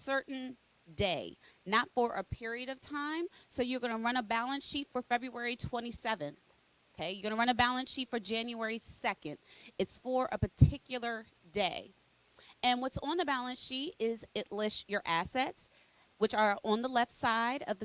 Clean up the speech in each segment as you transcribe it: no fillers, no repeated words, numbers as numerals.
certain day, not for a period of time. So you're going to run a balance sheet for February 27th. Okay, you're going to run a balance sheet for January 2nd. It's for a particular day. And what's on the balance sheet is it lists your assets, which are on the left side of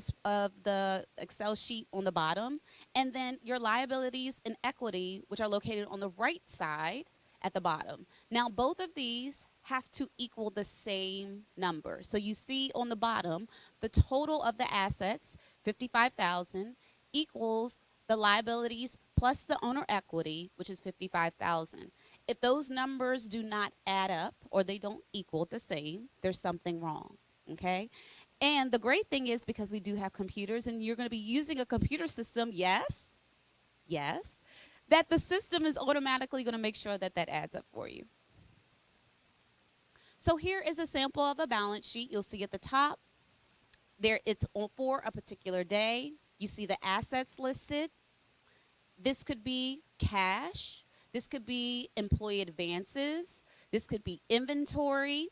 the Excel sheet on the bottom, and then your liabilities and equity, which are located on the right side at the bottom. Now, both of these have to equal the same number. So you see on the bottom, the total of the assets, 55,000, equals the liabilities plus the owner equity, which is 55,000. If those numbers do not add up or they don't equal the same, there's something wrong, okay? And the great thing is because we do have computers and you're going to be using a computer system, yes, yes, that the system is automatically going to make sure that that adds up for you. So here is a sample of a balance sheet. You'll see at the top, there it's for a particular day. You see the assets listed. This could be cash. This could be employee advances. This could be inventory,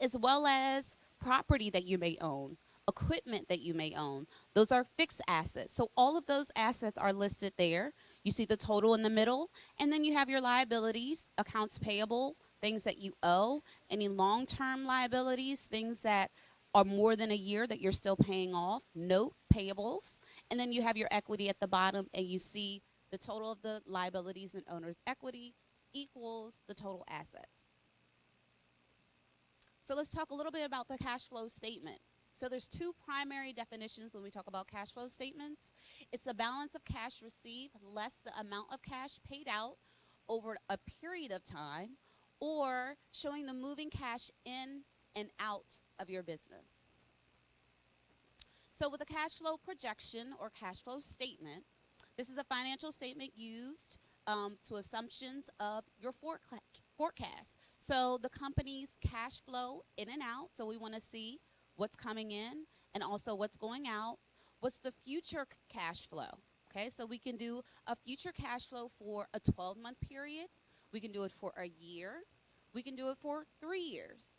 as well as property that you may own, equipment that you may own. Those are fixed assets. So all of those assets are listed there. You see the total in the middle, and then you have your liabilities, accounts payable, things that you owe, any long-term liabilities, things that are more than a year that you're still paying off, note payables, and then you have your equity at the bottom, and you see the total of the liabilities and owner's equity equals the total assets. So let's talk a little bit about the cash flow statement. So there's two primary definitions when we talk about cash flow statements. It's the balance of cash received less the amount of cash paid out over a period of time, or showing the moving cash in and out of your business. So with a cash flow projection or cash flow statement, this is a financial statement used to assumptions of your forecast. So the company's cash flow in and out. So we want to see what's coming in and also what's going out. What's the future cash flow? Okay, so we can do a future cash flow for a 12-month period. We can do it for a year. We can do it for 3 years.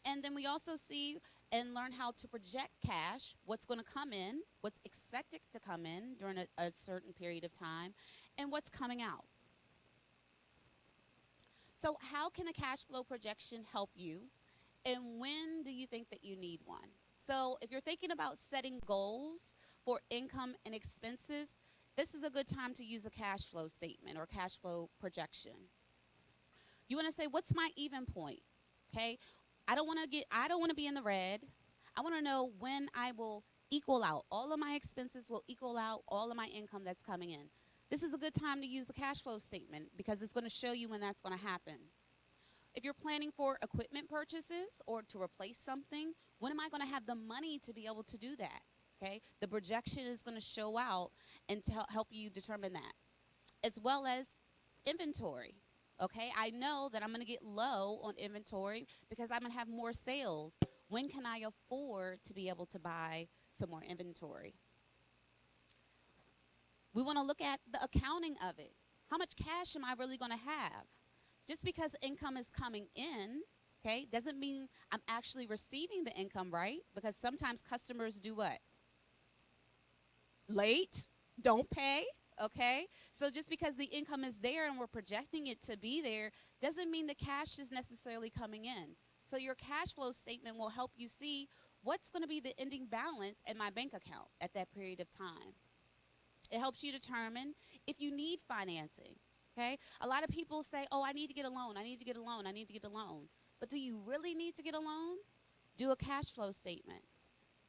And then we also see and learn how to project cash, what's going to come in, what's expected to come in during a certain period of time, and what's coming out. So how can a cash flow projection help you, and when do you think that you need one? So if you're thinking about setting goals for income and expenses, this is a good time to use a cash flow statement or cash flow projection. You want to say, what's my even point? Okay? I don't want to be in the red. I want to know when I will equal out. All of my expenses will equal out all of my income that's coming in. This is a good time to use a cash flow statement because it's going to show you when that's going to happen. If you're planning for equipment purchases or to replace something, when am I going to have the money to be able to do that? Okay? The projection is going to show out and to help you determine that. As well as inventory. Okay, I know that I'm going to get low on inventory because I'm going to have more sales. When can I afford to be able to buy some more inventory? We want to look at the accounting of it. How much cash am I really going to have? Just because income is coming in, okay, doesn't mean I'm actually receiving the income, right? Because sometimes customers do what? Late, don't pay. Okay, so just because the income is there and we're projecting it to be there doesn't mean the cash is necessarily coming in. So your cash flow statement will help you see what's going to be the ending balance in my bank account at that period of time. It helps you determine if you need financing. Okay, a lot of people say, oh, I need to get a loan, I need to get a loan, I need to get a loan. But do you really need to get a loan? Do a cash flow statement.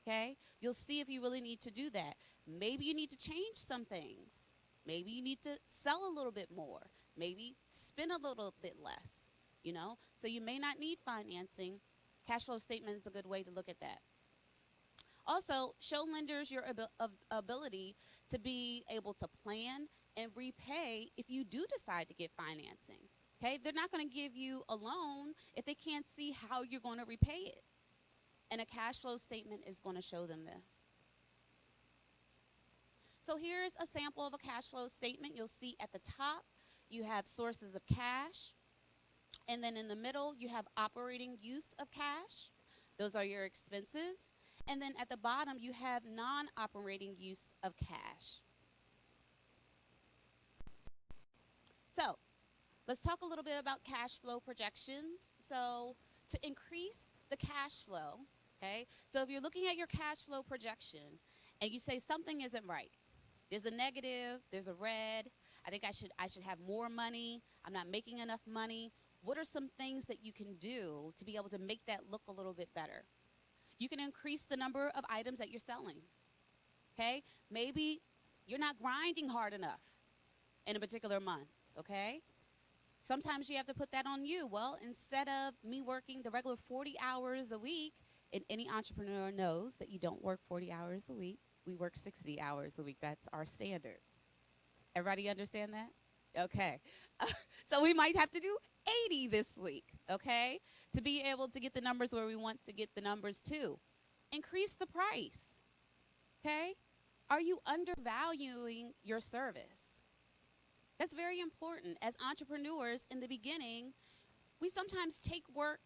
Okay, you'll see if you really need to do that. Maybe you need to change some things. Maybe you need to sell a little bit more. Maybe spend a little bit less, you know? So you may not need financing. Cash flow statement is a good way to look at that. Also, show lenders your ability to be able to plan and repay if you do decide to get financing. Okay? They're not going to give you a loan if they can't see how you're going to repay it. And a cash flow statement is going to show them this. So here's a sample of a cash flow statement. You'll see at the top, you have sources of cash. And then in the middle, you have operating use of cash. Those are your expenses. And then at the bottom, you have non-operating use of cash. So let's talk a little bit about cash flow projections. So to increase the cash flow, okay, so if you're looking at your cash flow projection and you say something isn't right, there's a negative, there's a red, I think I should have more money, I'm not making enough money. What are some things that you can do to be able to make that look a little bit better? You can increase the number of items that you're selling, okay? Maybe you're not grinding hard enough in a particular month, okay? Sometimes you have to put that on you. Well, instead of me working the regular 40 hours a week, and any entrepreneur knows that you don't work 40 hours a week, we work 60 hours a week. That's our standard. Everybody understand that? Okay. So we might have to do 80 this week, okay, to be able to get the numbers where we want to get the numbers to. Increase the price, okay? Are you undervaluing your service? That's very important. As entrepreneurs, in the beginning, we sometimes take work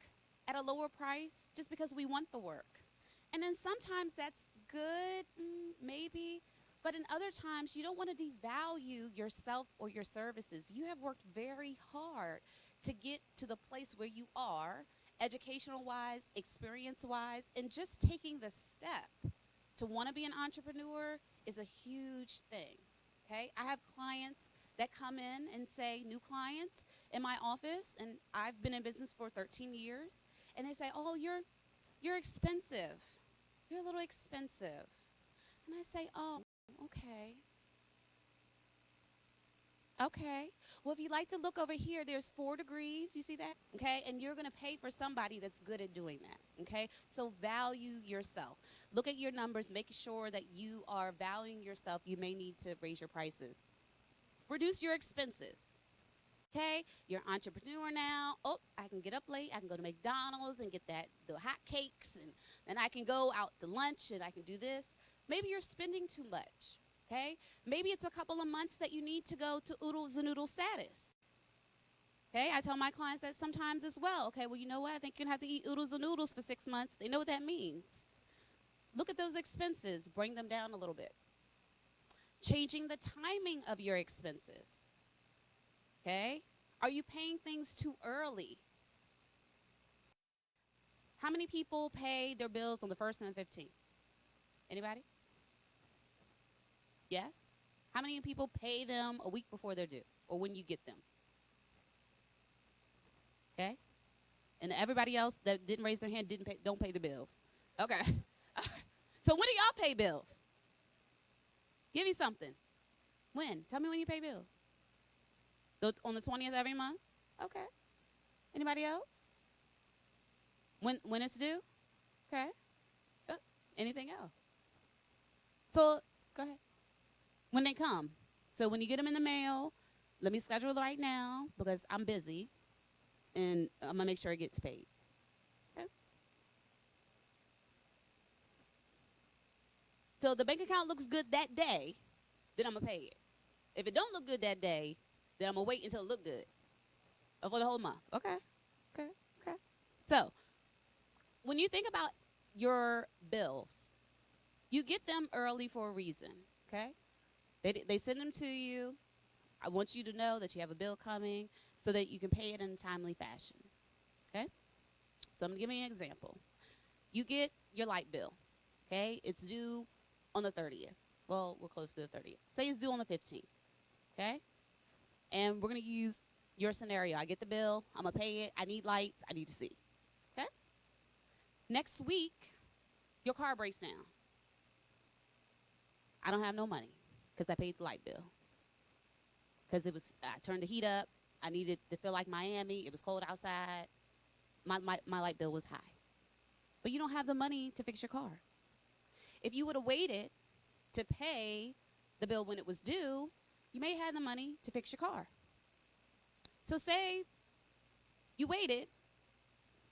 at a lower price just because we want the work. And then sometimes that's good, maybe, but in other times, you don't want to devalue yourself or your services. You have worked very hard to get to the place where you are, educational-wise, experience-wise, and just taking the step to want to be an entrepreneur is a huge thing, okay? I have clients that come in and say, new clients in my office, and I've been in business for 13 years, and they say, oh, you're expensive. You're a little expensive. And I say, oh, okay. Okay. Well, if you like to look over here, there's 4 degrees. You see that? Okay. And you're going to pay for somebody that's good at doing that. Okay. So value yourself. Look at your numbers, making sure that you are valuing yourself. You may need to raise your prices. Reduce your expenses. Okay. You're an entrepreneur now. Oh, I can get up late. I can go to McDonald's and get the hot cakes. And then I can go out to lunch and I can do this. Maybe you're spending too much. Okay? Maybe it's a couple of months that you need to go to oodles and noodle status. Okay? I tell my clients that sometimes as well. Okay, well, you know what? I think you're going to have to eat oodles and noodles for 6 months. They know what that means. Look at those expenses. Bring them down a little bit. Changing the timing of your expenses. Okay? Are you paying things too early? How many people pay their bills on the 1st and the 15th? Anybody? Yes? How many people pay them a week before they're due or when you get them? Okay? And everybody else that didn't raise their hand don't pay the bills. Okay. So when do y'all pay bills? Give me something. When? Tell me when you pay bills. On the 20th every month? Okay. Anybody else? When it's due? Okay. Anything else? So, go ahead. When they come. So when you get them in the mail, let me schedule it right now because I'm busy, and I'm going to make sure it gets paid. Okay? So the bank account looks good that day, then I'm going to pay it. If it don't look good that day, then I'm going to wait until it look good for the whole month. Okay? Okay? Okay? So when you think about your bills, you get them early for a reason, okay? They send them to you. I want you to know that you have a bill coming so that you can pay it in a timely fashion, okay? So I'm going to give you an example. You get your light bill, okay? It's due on the 30th. Well, we're close to the 30th. Say it's due on the 15th, okay? And we're going to use your scenario. I get the bill. I'm going to pay it. I need lights. I need to see, okay? Next week, your car breaks down. I don't have no money because I paid the light bill. Because I turned the heat up. I needed to feel like Miami. It was cold outside. My light bill was high. But you don't have the money to fix your car. If you would have waited to pay the bill when it was due, you may have had the money to fix your car. So say you waited.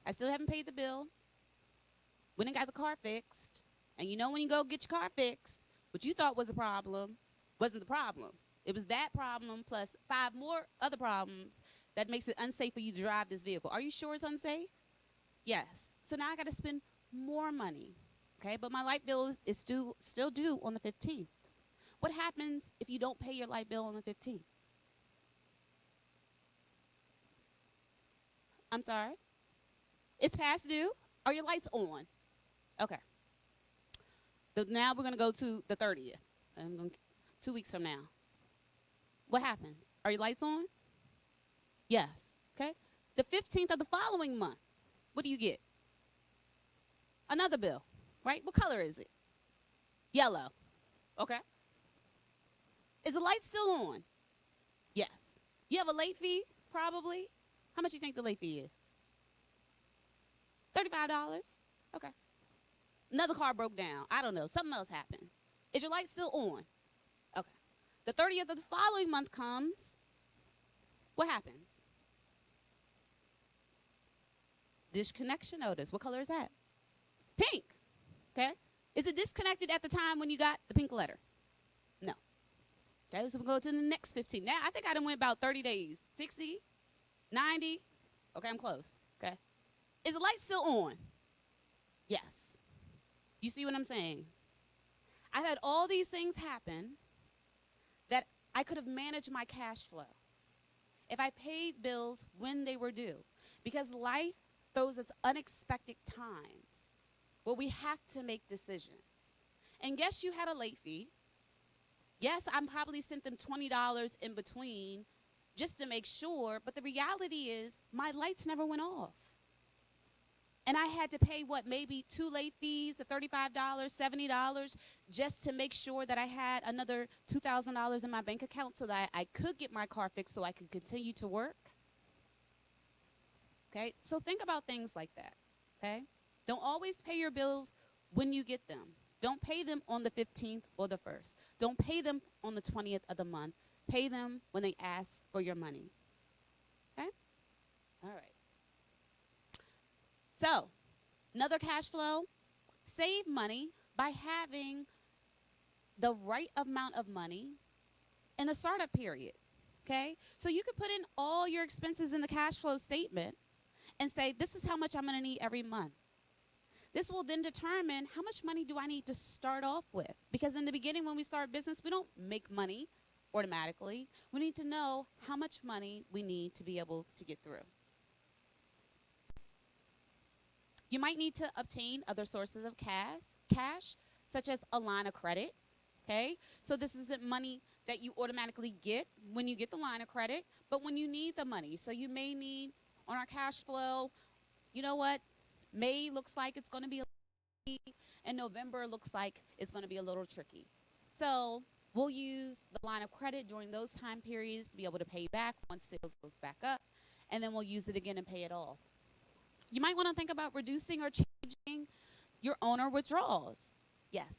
I still haven't paid the bill. Went and got the car fixed. And you know when you go get your car fixed, what you thought was a problem wasn't the problem. It was that problem plus 5 more other problems that makes it unsafe for you to drive this vehicle. Are you sure it's unsafe? Yes. So now I got to spend more money. Okay, but my light bill is still due on the 15th. What happens if you don't pay your light bill on the 15th? I'm sorry? It's past due? Are your lights on? Okay. Now we're going to go to the 30th. 2 weeks from now. What happens? Are your lights on? Yes. Okay. The 15th of the following month, what do you get? Another bill, right? What color is it? Yellow. Okay. Is the light still on? Yes. You have a late fee, probably. How much do you think the late fee is? $35. Okay. Another car broke down. I don't know. Something else happened. Is your light still on? Okay. The 30th of the following month comes. What happens? Disconnection notice. What color is that? Pink. Okay. Is it disconnected at the time when you got the pink letter? No. Okay, so we'll go to the next 15. Now, I think I done went about 30 days. 60, 90. Okay, I'm close. Okay. Is the light still on? Yes. You see what I'm saying? I've had all these things happen that I could have managed my cash flow if I paid bills when they were due. Because life throws us unexpected times where we have to make decisions. And guess you had a late fee. Yes, I probably sent them $20 in between just to make sure, but the reality is my lights never went off. And I had to pay, maybe 2 late fees of $35, $70, just to make sure that I had another $2,000 in my bank account so that I could get my car fixed so I could continue to work. Okay, so think about things like that, okay? Don't always pay your bills when you get them. Don't pay them on the 15th or the 1st. Don't pay them on the 20th of the month. Pay them when they ask for your money, okay? All right. So, another cash flow, save money by having the right amount of money in the startup period, okay? So you could put in all your expenses in the cash flow statement and say, this is how much I'm going to need every month. This will then determine how much money do I need to start off with. Because in the beginning, when we start business, we don't make money automatically. We need to know how much money we need to be able to get through. You might need to obtain other sources of cash, such as a line of credit, okay? So this isn't money that you automatically get when you get the line of credit, but when you need the money. So you may need, on our cash flow, you know what? May looks like it's going to be a little tricky, and November looks like it's going to be a little tricky. So we'll use the line of credit during those time periods to be able to pay back once sales goes back up, and then we'll use it again and pay it off. You might want to think about reducing or changing your owner withdrawals. Yes.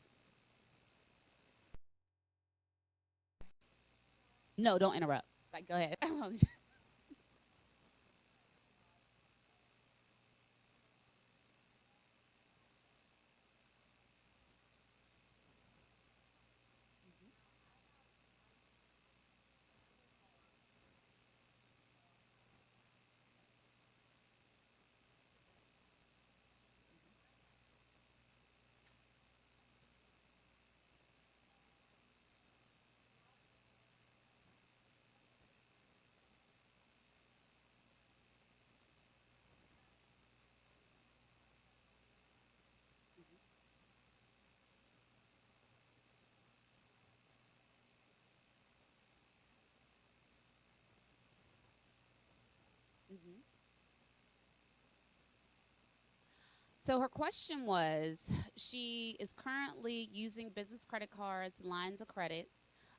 No, don't interrupt. Go ahead. Mhm. So her question was, she is currently using business credit cards, lines of credit,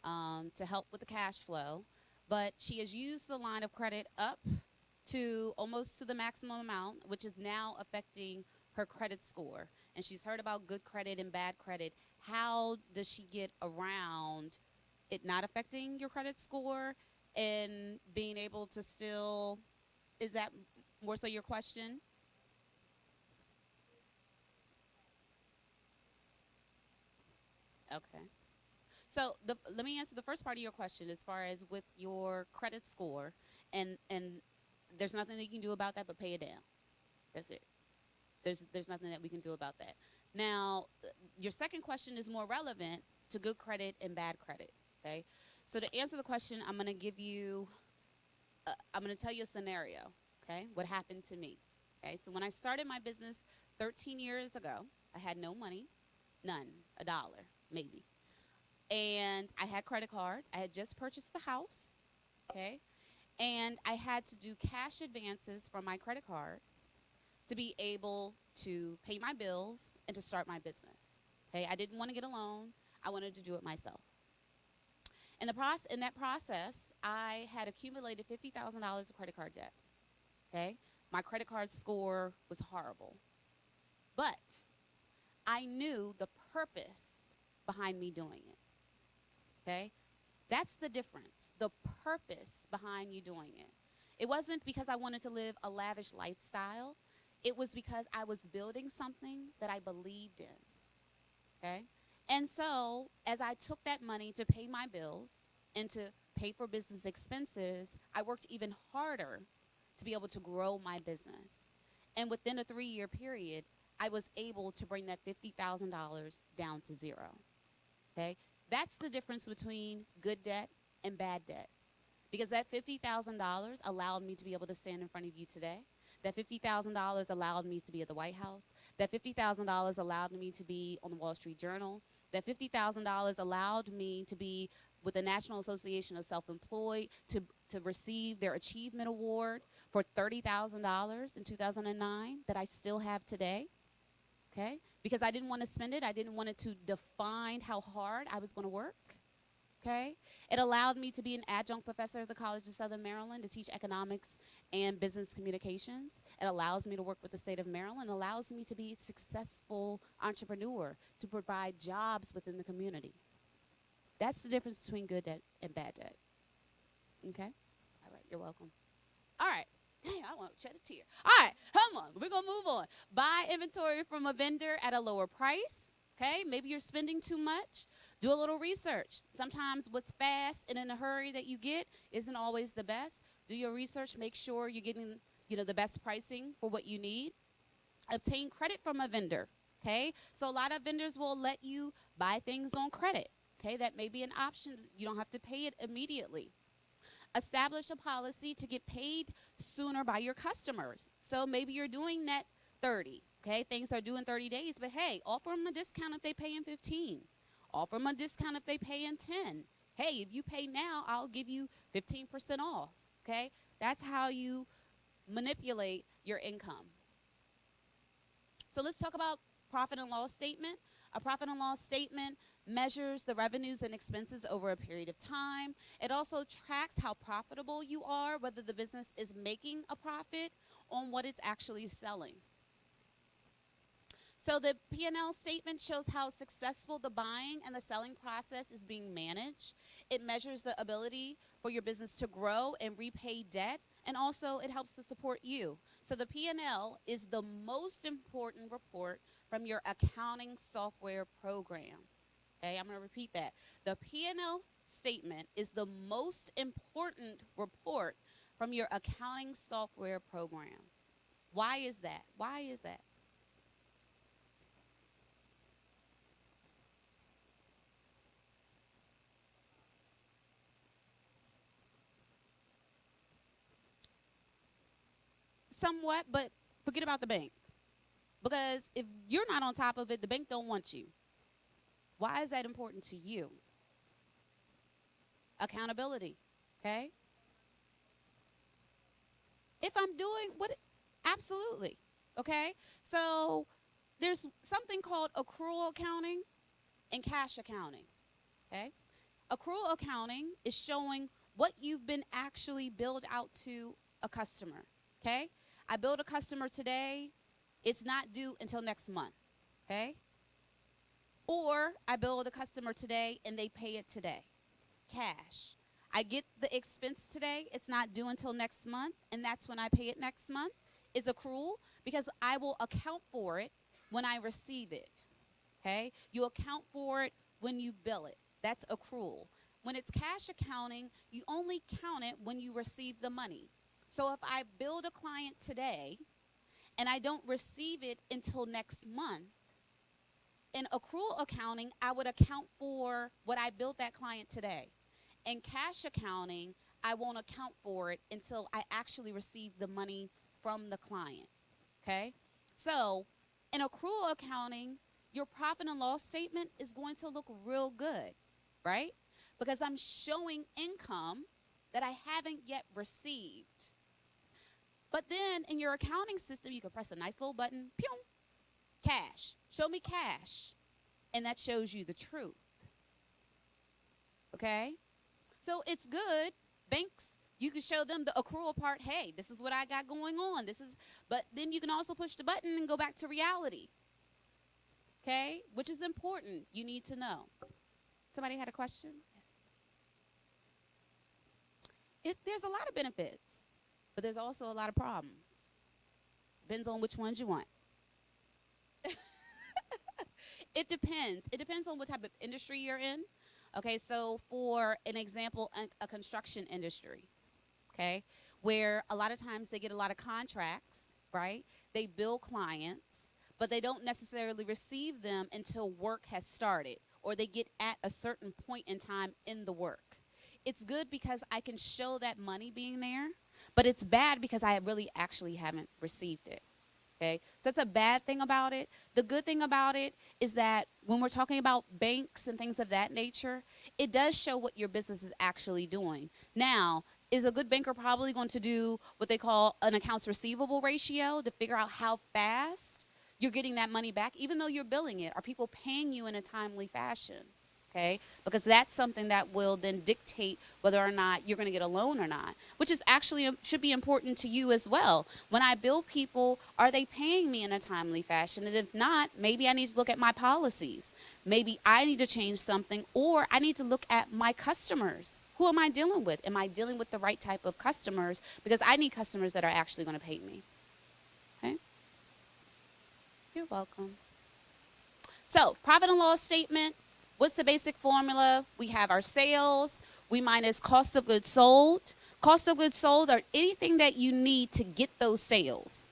to help with the cash flow, but she has used the line of credit up to almost to the maximum amount, which is now affecting her credit score. And she's heard about good credit and bad credit. How does she get around it not affecting your credit score and being able to still, is that more so your question? Okay. So let me answer the first part of your question as far as with your credit score, and there's nothing that you can do about that but pay it down. That's it. There's nothing that we can do about that. Now, your second question is more relevant to good credit and bad credit. Okay, so to answer the question, I'm going to tell you a scenario. Okay, what happened to me. Okay, so when I started my business 13 years ago, I had no money, none, a dollar maybe, and I had credit card. I had just purchased the house. Okay, and I had to do cash advances from my credit cards to be able to pay my bills and to start my business. Okay, I didn't want to get a loan. I wanted to do it myself. In that process, I had accumulated $50,000 of credit card debt. Okay, my credit card score was horrible, but I knew the purpose behind me doing it. Okay, that's the difference. The purpose behind you doing it. It wasn't because I wanted to live a lavish lifestyle. It was because I was building something that I believed in. Okay? And so, as I took that money to pay my bills and to pay for business expenses, I worked even harder to be able to grow my business. And within a 3-year period, I was able to bring that $50,000 down to zero. Okay? That's the difference between good debt and bad debt. Because that $50,000 allowed me to be able to stand in front of you today. That $50,000 allowed me to be at the White House. That $50,000 allowed me to be on the Wall Street Journal. That $50,000 allowed me to be with the National Association of Self-Employed to receive their Achievement Award for $30,000 in 2009 that I still have today. Okay? Because I didn't want to spend it. I didn't want it to define how hard I was going to work. Okay? It allowed me to be an adjunct professor at the College of Southern Maryland to teach economics and business communications. It allows me to work with the state of Maryland. It allows me to be a successful entrepreneur, to provide jobs within the community. That's the difference between good debt and bad debt. Okay? All right, you're welcome. All right. Dang, I want to shed a tear. All right, come on. We're going to move on. Buy inventory from a vendor at a lower price. Okay, maybe you're spending too much. Do a little research. Sometimes what's fast and in a hurry that you get isn't always the best. Do your research. Make sure you're getting, the best pricing for what you need. Obtain credit from a vendor. Okay, so a lot of vendors will let you buy things on credit. Okay, that may be an option. You don't have to pay it immediately. Establish a policy to get paid sooner by your customers. So maybe you're doing net 30. Okay, things are due in 30 days, but hey, offer them a discount if they pay in 15. Offer them a discount if they pay in 10. Hey, if you pay now, I'll give you 15% off. Okay, that's how you manipulate your income. So let's talk about profit and loss statement. A profit and loss statement measures the revenues and expenses over a period of time. It also tracks how profitable you are, whether the business is making a profit on what it's actually selling. So the P&L statement shows how successful the buying and the selling process is being managed. It measures the ability for your business to grow and repay debt, and also it helps to support you. So the P&L is the most important report from your accounting software program. Okay, I'm going to repeat that. The P&L statement is the most important report from your accounting software program. Why is that? Why is that? Somewhat, but forget about the bank. Because if you're not on top of it, the bank don't want you. Why is that important to you? Accountability, okay? If I'm doing what, absolutely, okay? So there's something called accrual accounting and cash accounting, okay? Accrual accounting is showing what you've been actually billed out to a customer, okay? I billed a customer today. It's not due until next month, okay? Or I bill a customer today and they pay it today, cash. I get the expense today. It's not due until next month, and that's when I pay it next month, is accrual, because I will account for it when I receive it, okay? You account for it when you bill it. That's accrual. When it's cash accounting, you only count it when you receive the money. So if I billed a client today and I don't receive it until next month, in accrual accounting, I would account for what I billed that client today. In cash accounting, I won't account for it until I actually receive the money from the client. Okay? So, in accrual accounting, your profit and loss statement is going to look real good, right? Because I'm showing income that I haven't yet received. But then in your accounting system, you can press a nice little button, pew, cash. Show me cash. And that shows you the truth. Okay? So it's good. Banks, you can show them the accrual part. Hey, this is what I got going on. But then you can also push the button and go back to reality. Okay? Which is important. You need to know. Somebody had a question? Yes. There's a lot of benefits, but there's also a lot of problems. Depends on which ones you want. It depends. It depends on what type of industry you're in. Okay, so for an example, a construction industry, okay, where a lot of times they get a lot of contracts, right? They bill clients, but they don't necessarily receive them until work has started, or they get at a certain point in time in the work. It's good because I can show that money being there, but it's bad because I really actually haven't received it. Okay, so that's a bad thing about it. The good thing about it is that when we're talking about banks and things of that nature, it does show what your business is actually doing. Now, is a good banker probably going to do what they call an accounts receivable ratio to figure out how fast you're getting that money back, even though you're billing it? Are people paying you in a timely fashion? Okay, because that's something that will then dictate whether or not you're going to get a loan or not, which is actually should be important to you as well. When I bill people, are they paying me in a timely fashion? And if not, maybe I need to look at my policies. Maybe I need to change something, or I need to look at my customers. Who am I dealing with? Am I dealing with the right type of customers? Because I need customers that are actually going to pay me. Okay? You're welcome. So, profit and loss statement. What's the basic formula? We have our sales. We minus cost of goods sold. Cost of goods sold are anything that you need to get those sales.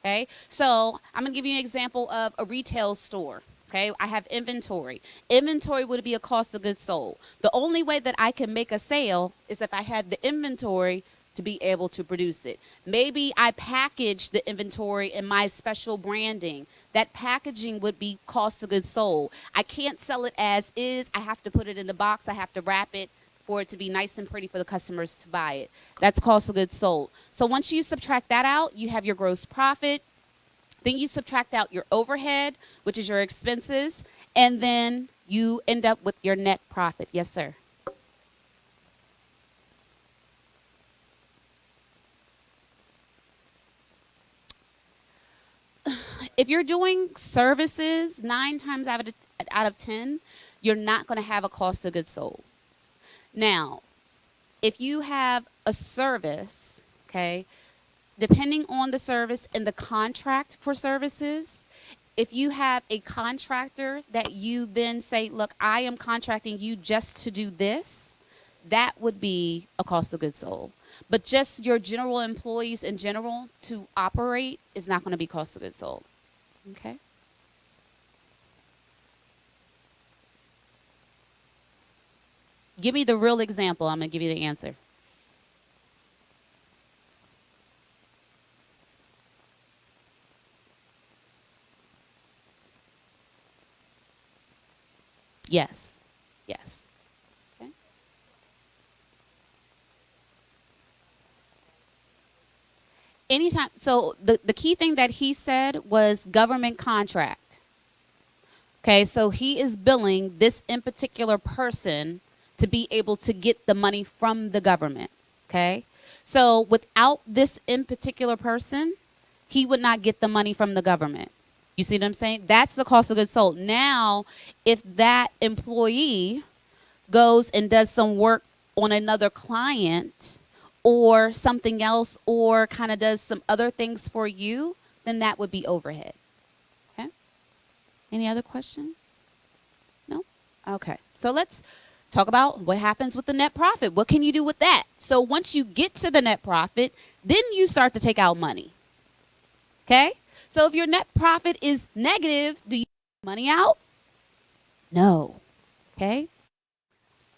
Okay? So I'm going to give you an example of a retail store. Okay? I have inventory. Inventory would be a cost of goods sold. The only way that I can make a sale is if I had the inventory to be able to produce it. Maybe I package the inventory in my special branding. That packaging would be cost of goods sold. I can't sell it as is. I have to put it in the box. I have to wrap it for it to be nice and pretty for the customers to buy it. That's cost of goods sold. So once you subtract that out, you have your gross profit. Then you subtract out your overhead, which is your expenses, and then you end up with your net profit. Yes, sir. If you're doing services, 9 times out of 10, you're not going to have a cost of goods sold. Now, if you have a service, okay, depending on the service and the contract for services, if you have a contractor that you then say, look, I am contracting you just to do this, that would be a cost of goods sold. But just your general employees in general to operate is not going to be cost of goods sold. Okay. Give me the real example. I'm going to give you the answer. Yes. Yes. Okay. Anytime. So the key thing that he said was government contract. Okay, so he is billing this in particular person to be able to get the money from the government. Okay, so without this in particular person, he would not get the money from the government. You see what I'm saying? That's the cost of goods sold. Now, if that employee goes and does some work on another client or something else, or kind of does some other things for you, then that would be overhead. Okay? Any other questions? No? Okay. So let's talk about what happens with the net profit. What can you do with that? So once you get to the net profit, then you start to take out money. Okay? So if your net profit is negative, do you take money out? No. Okay?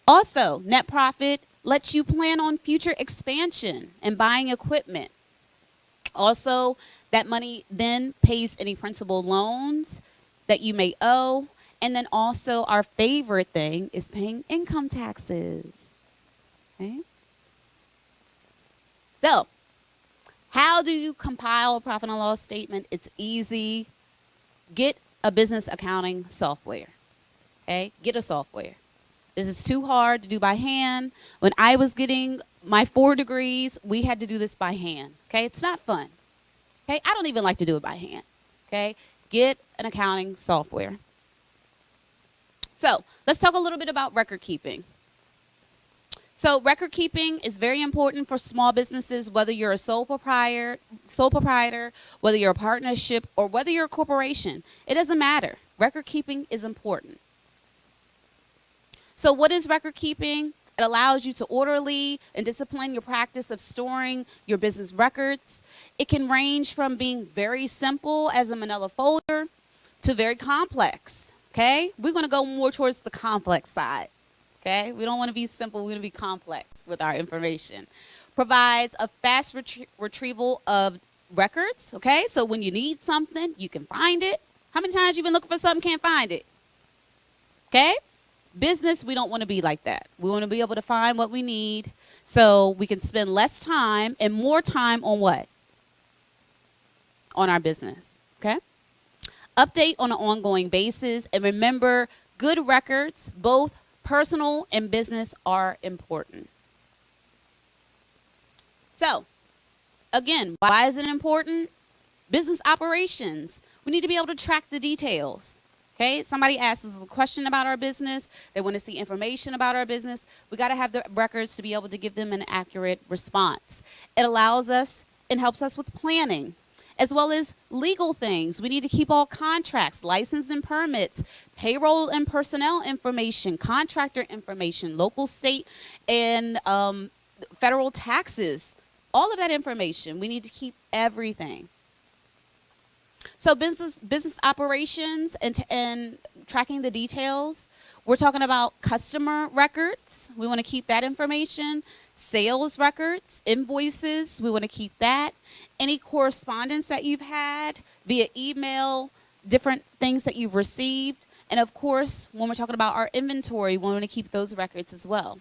Also, net profit lets you plan on future expansion and buying equipment. Also, that money then pays any principal loans that you may owe. And then also, our favorite thing is paying income taxes. Okay? So, how do you compile a profit and loss statement? It's easy. Get a business accounting software. Okay? Get a software. This is too hard to do by hand. When I was getting my 4 degrees, we had to do this by hand. Okay? It's not fun. Okay? I don't even like to do it by hand. Okay? Get an accounting software. So, let's talk a little bit about record keeping. So record keeping is very important for small businesses, whether you're a sole proprietor, whether you're a partnership, or whether you're a corporation. It doesn't matter. Record keeping is important. So what is record keeping? It allows you to orderly and discipline your practice of storing your business records. It can range from being very simple as a manila folder to very complex. Okay? We're going to go more towards the complex side. Okay, we don't want to be simple. We want to be complex with our information. Provides a fast retrieval of records. Okay, so when you need something, you can find it. How many times you've been looking for something, can't find it? Okay, business, we don't want to be like that. We want to be able to find what we need so we can spend less time and more time on what? On our business. Okay, update on an ongoing basis, and remember, good records, both personal and business, are important. So, again, why is it important? Business operations. We need to be able to track the details. Okay, somebody asks us a question about our business. They want to see information about our business. We got to have the records to be able to give them an accurate response. It allows us and helps us with planning, as well as legal things. We need to keep all contracts, license and permits, payroll and personnel information, contractor information, local, state, and federal taxes. All of that information. We need to keep everything. So business operations and tracking the details. We're talking about customer records. We want to keep that information. Sales records, invoices, we want to keep that. Any correspondence that you've had via email, different things that you've received. And of course, when we're talking about our inventory, we want to keep those records as well.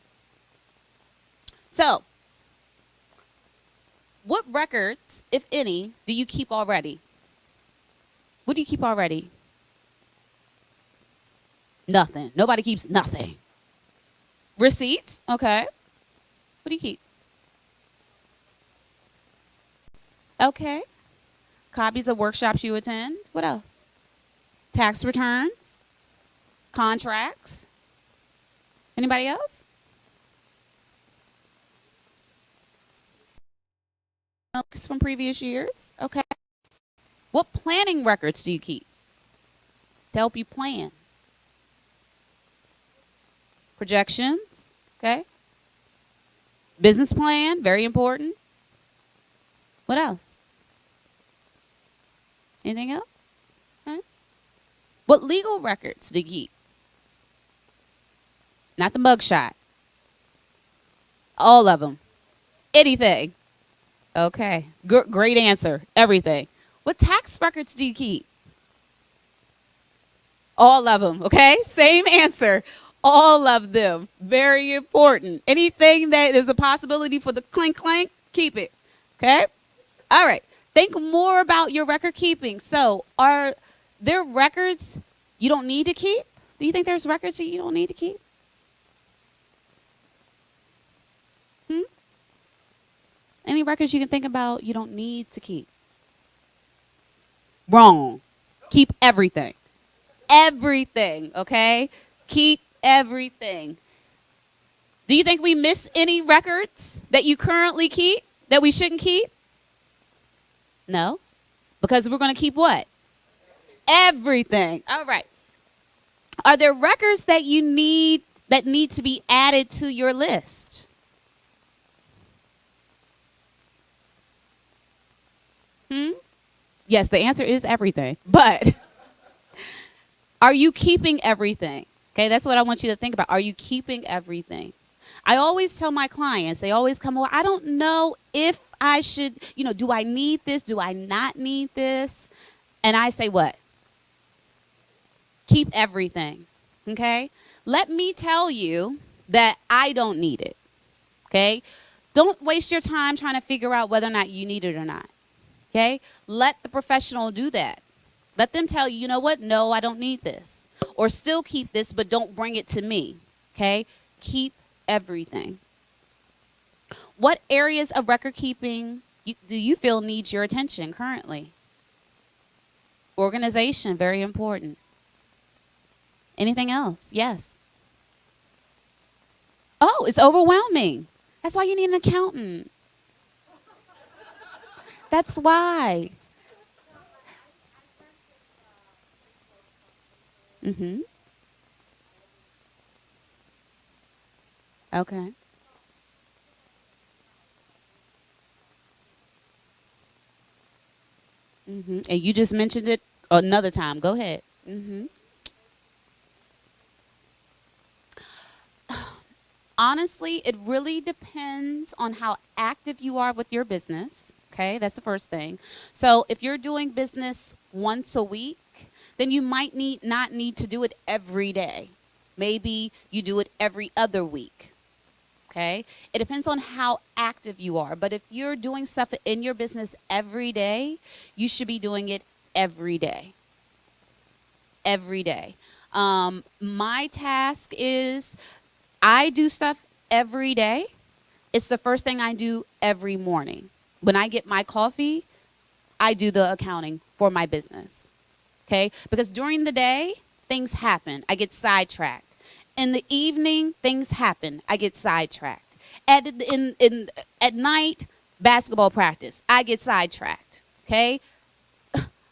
So, what records, if any, do you keep already? What do you keep already? Nothing. Nobody keeps nothing. Receipts, okay. What do you keep? Okay. Copies of workshops you attend. What else? Tax returns. Contracts. Anybody else? Notes from previous years. Okay. What planning records do you keep to help you plan? Projections. Okay. Business plan, very important. What else? Anything else? Okay. What legal records do you keep? Not the mugshot. All of them. Anything. Okay. Great answer. Everything. What tax records do you keep? All of them. Okay. Same answer. All of them. Very important. Anything that is a possibility for the clink clank, keep it. Okay. All right. Think more about your record keeping. So, are there records you don't need to keep? Do you think there's records that you don't need to keep? Any records you can think about you don't need to keep? Wrong. Keep everything. Everything, okay? Keep everything. Do you think we miss any records that you currently keep that we shouldn't keep? No. Because we're going to keep what? Everything. All right. Are there records that you need to be added to your list? Yes, the answer is everything. But are you keeping everything? Okay, that's what I want you to think about. Are you keeping everything? I always tell my clients, they always come, well, I don't know if I should, do I need this? Do I not need this? And I say, what? Keep everything. Okay? Let me tell you that I don't need it. Okay? Don't waste your time trying to figure out whether or not you need it or not. Okay? Let the professional do that. Let them tell you, you know what? No, I don't need this. Or still keep this, but don't bring it to me. Okay? Keep everything. What areas of record keeping do you feel needs your attention currently? Organization, very important. Anything else? Yes. Oh, it's overwhelming. That's why you need an accountant. That's why. Mhm. Okay. Mhm. And you just mentioned it another time. Go ahead. Mhm. Honestly, it really depends on how active you are with your business. Okay, that's the first thing. So if you're doing business once a week, then you might not need to do it every day. Maybe you do it every other week. Okay, it depends on how active you are. But if you're doing stuff in your business every day, you should be doing it every day. Every day. My task is I do stuff every day. It's the first thing I do every morning. When I get my coffee, I do the accounting for my business. Okay? Because during the day, things happen. I get sidetracked. In the evening, things happen. I get sidetracked. At night, basketball practice. I get sidetracked. Okay?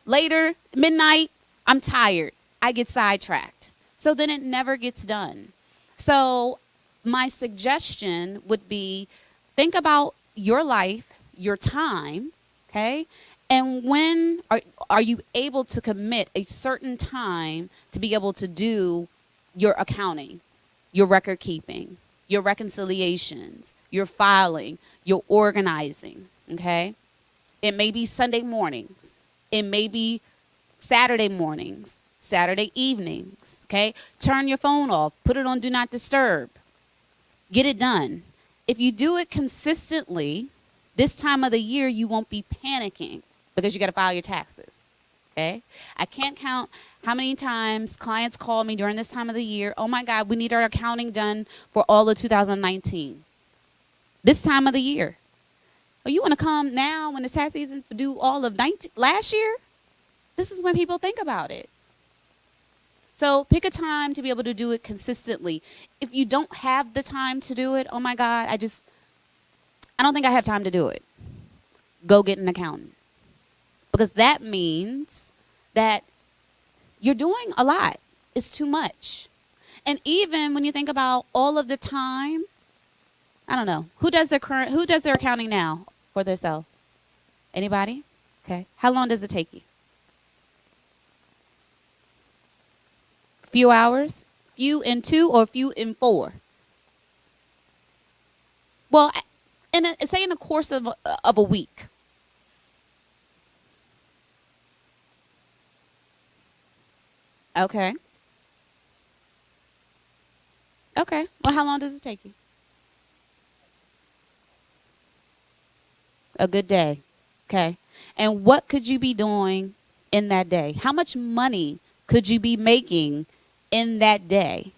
Later, midnight, I'm tired. I get sidetracked. So then it never gets done. So my suggestion would be think about your life, your time, okay? And when are you able to commit a certain time to be able to do your accounting, your record keeping, your reconciliations, your filing, your organizing, okay? It may be Sunday mornings. It may be Saturday mornings, Saturday evenings, okay? Turn your phone off, put it on Do Not Disturb. Get it done. If you do it consistently, this time of the year, you won't be panicking because you got to file your taxes, okay? I can't count how many times clients call me during this time of the year, oh my God, we need our accounting done for all of 2019. This time of the year. Oh, you want to come now when it's tax season to do all of last year? This is when people think about it. So pick a time to be able to do it consistently. If you don't have the time to do it, oh my God, I don't think I have time to do it. Go get an accountant. Because that means that you're doing a lot. It's too much. And even when you think about all of the time, I don't know. Who does their accounting now for themselves? Anybody? Okay. How long does it take you? Few hours? Few in 2 or few in 4? Well, say in the course of a week. Okay. Okay. Well, how long does it take you? A good day. Okay. And what could you be doing in that day? How much money could you be making in that day?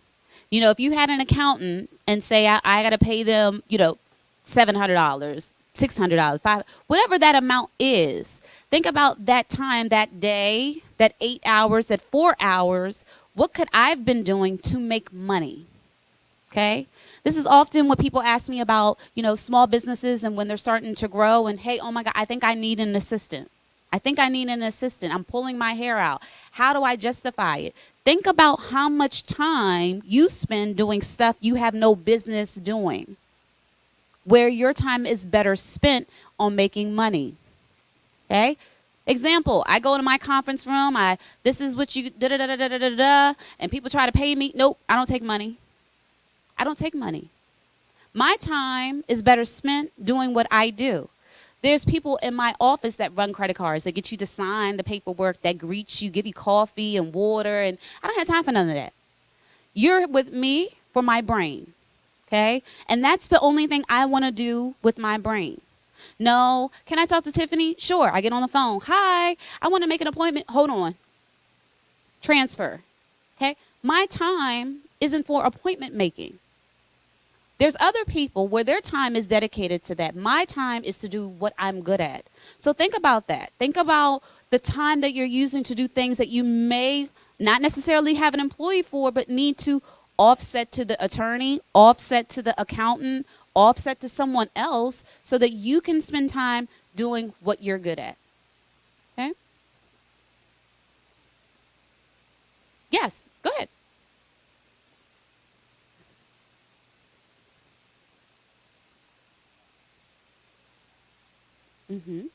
You know, if you had an accountant and say, I got to pay them, $700, $600, whatever that amount is, think about that time, that day, that 8 hours, that 4 hours. What could I have been doing to make money? Okay? This is often what people ask me about, small businesses and when they're starting to grow and, hey, oh my God, I think I need an assistant. I think I need an assistant. I'm pulling my hair out. How do I justify it? Think about how much time you spend doing stuff you have no business doing, where your time is better spent on making money. Okay? Example, I go to my conference room, this is what you da da da da da da da, and people try to pay me. Nope, I don't take money. I don't take money. My time is better spent doing what I do. There's people in my office that run credit cards, that get you to sign the paperwork, that greet you, give you coffee and water, and I don't have time for none of that. You're with me for my brain, okay? And that's the only thing I want to do with my brain. No, can I talk to Tiffany? Sure, I get on the phone. Hi, I want to make an appointment. Hold on. Transfer, okay? My time isn't for appointment making. There's other people where their time is dedicated to that. My time is to do what I'm good at. So think about that. Think about the time that you're using to do things that you may not necessarily have an employee for, but need to offset to the attorney, offset to the accountant, offset to someone else so that you can spend time doing what you're good at. Okay? Yes, go ahead. Mm-hmm.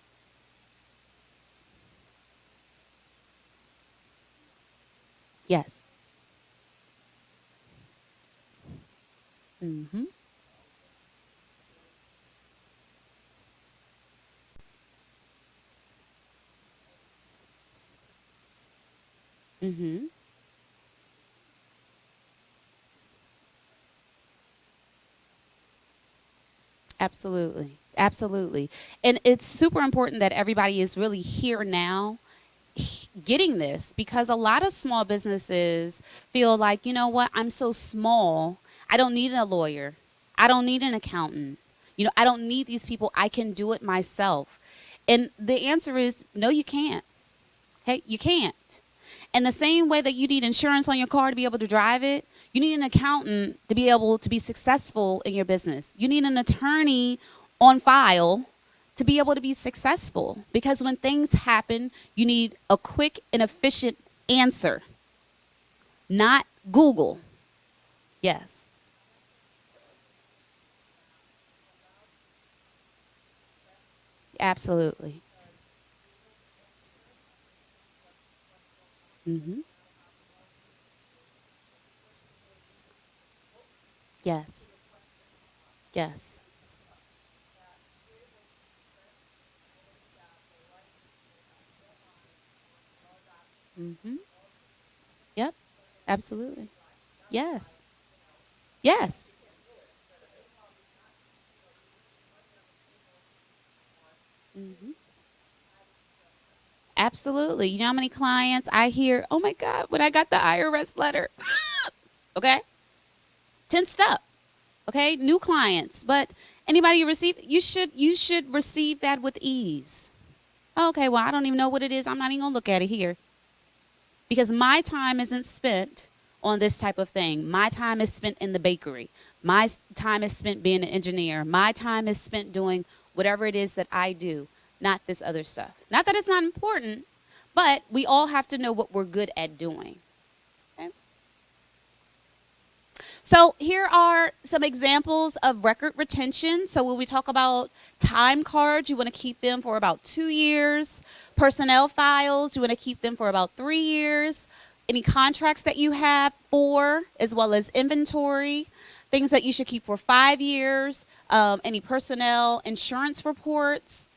Yes. Mm-hmm. Mm-hmm. Absolutely. Absolutely. And it's super important that everybody is really here now getting this, because a lot of small businesses feel like, you know what, I'm so small, I don't need a lawyer, I don't need an accountant, I don't need these people, I can do it myself. And the answer is no, you can't. Hey, you can't. And the same way that you need insurance on your car to be able to drive it, you need an accountant to be able to be successful in your business. You need an attorney on file to be able to be successful. Because when things happen, you need a quick and efficient answer, not Google. Yes, absolutely. Hmm. Yes, yes. Hmm. Yep, absolutely. Yes, yes. Hmm. Absolutely. You know how many clients I hear, oh my God, when I got the IRS letter, okay, tensed up, okay, new clients. But anybody you receive, you should receive that with ease. Okay, well, I don't even know what it is. I'm not even gonna look at it here because my time isn't spent on this type of thing. My time is spent in the bakery. My time is spent being an engineer. My time is spent doing whatever it is that I do, not this other stuff. Not that it's not important, but we all have to know what we're good at doing. Okay? So here are some examples of record retention. So when we talk about time cards, you want to keep them for about 2 years. Personnel files, you want to keep them for about 3 years. Any contracts that you have, 4, as well as inventory. Things that you should keep for 5 years. Any personnel insurance reports.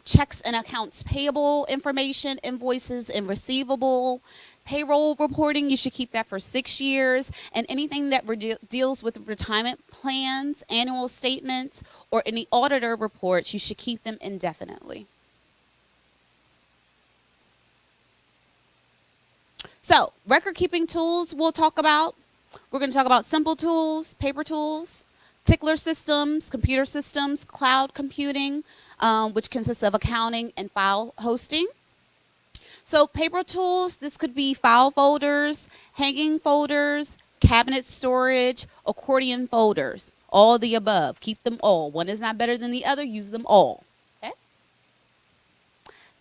Checks and accounts payable information, invoices and receivable, payroll reporting, you should keep that for 6 years, and anything that deals with retirement plans, annual statements, or any auditor reports, you should keep them indefinitely. So, record keeping tools we'll talk about. We're going to talk about simple tools, paper tools, tickler systems, computer systems, cloud computing, which consists of accounting and file hosting. So paper tools, this could be file folders, hanging folders, cabinet storage, accordion folders, all the above. Keep them all. One is not better than the other, use them all. Okay?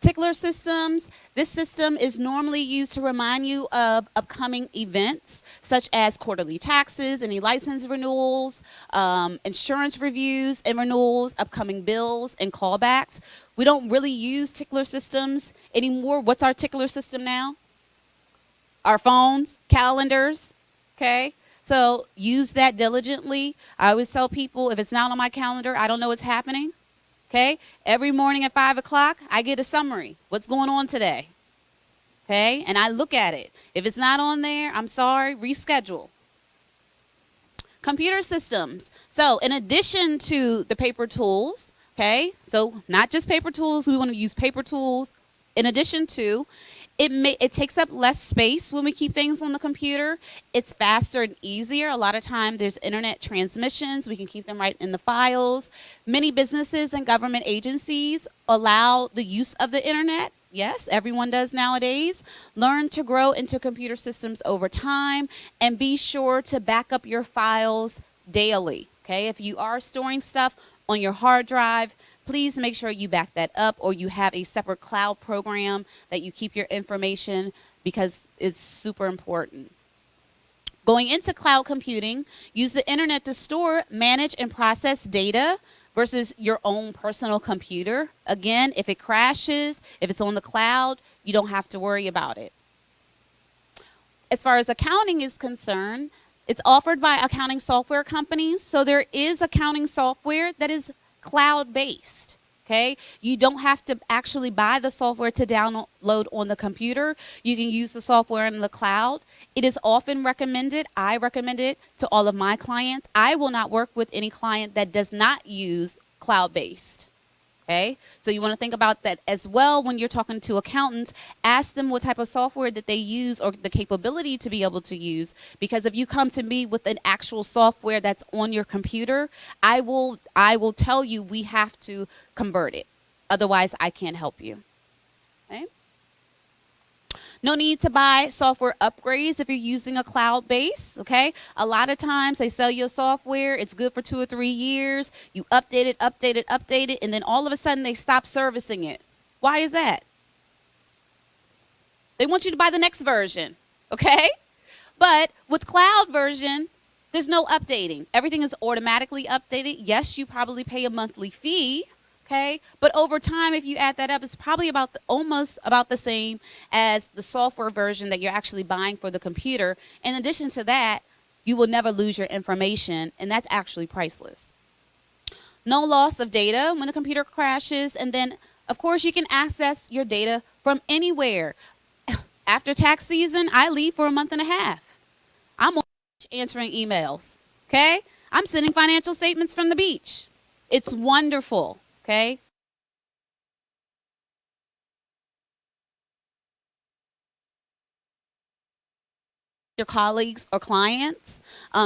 Tickler systems, this system is normally used to remind you of upcoming events such as quarterly taxes, any license renewals, insurance reviews and renewals, upcoming bills and callbacks. We don't really use tickler systems anymore. What's our tickler system now? Our phones, calendars, okay? So use that diligently. I always tell people, if it's not on my calendar, I don't know what's happening. Okay, every morning at 5 o'clock, I get a summary. What's going on today? Okay, and I look at it. If it's not on there, I'm sorry, reschedule. Computer systems. So in addition to the paper tools, okay, so not just paper tools, we want to use paper tools. In addition to, it takes up less space when we keep things on the computer. It's faster and easier. A lot of time there's internet transmissions. We can keep them right in the files. Many businesses and government agencies allow the use of the internet. Yes, everyone does nowadays. Learn to grow into computer systems over time and be sure to back up your files daily. Okay, if you are storing stuff on your hard drive, please make sure you back that up, or you have a separate cloud program that you keep your information, because it's super important. Going into cloud computing, use the internet to store, manage, and process data versus your own personal computer. Again, if it crashes, if it's on the cloud, you don't have to worry about it. As far as accounting is concerned, it's offered by accounting software companies. So there is accounting software that is cloud-based, okay? You don't have to actually buy the software to download on the computer. You can use the software in the cloud. It is often recommended. I recommend it to all of my clients. I will not work with any client that does not use cloud-based, okay? So you want to think about that as well when you're talking to accountants. Ask them what type of software that they use or the capability to be able to use, because if you come to me with an actual software that's on your computer, I will tell you we have to convert it. Otherwise, I can't help you. Okay? No need to buy software upgrades if you're using a cloud base, okay? A lot of times they sell you software, it's good for 2 or 3 years, you update it, and then all of a sudden they stop servicing it. Why is that? They want you to buy the next version, okay? But with cloud version, there's no updating. Everything is automatically updated. Yes, you probably pay a monthly fee, okay? But over time, if you add that up, it's probably almost about the same as the software version that you're actually buying for the computer. In addition to that, you will never lose your information, and that's actually priceless. No loss of data when the computer crashes, and then, of course, you can access your data from anywhere. After tax season, I leave for a month and a half. I'm on the beach answering emails, okay? I'm sending financial statements from the beach. It's wonderful. Okay. Your colleagues or clients,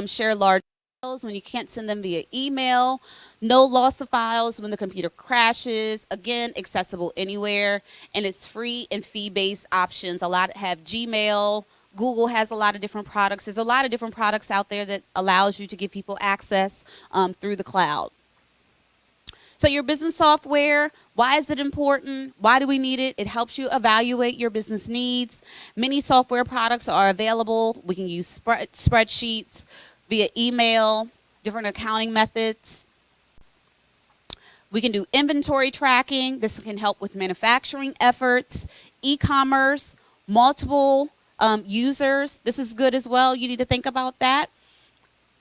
share large files when you can't send them via email. No loss of files when the computer crashes. Again, accessible anywhere, and it's free and fee-based options. A lot have Gmail. Google has a lot of different products. There's a lot of different products out there that allows you to give people access through the cloud. So your business software, why is it important? Why do we need it? It helps you evaluate your business needs. Many software products are available. We can use spreadsheets via email, different accounting methods. We can do inventory tracking. This can help with manufacturing efforts, e-commerce, multiple users. This is good as well. You need to think about that.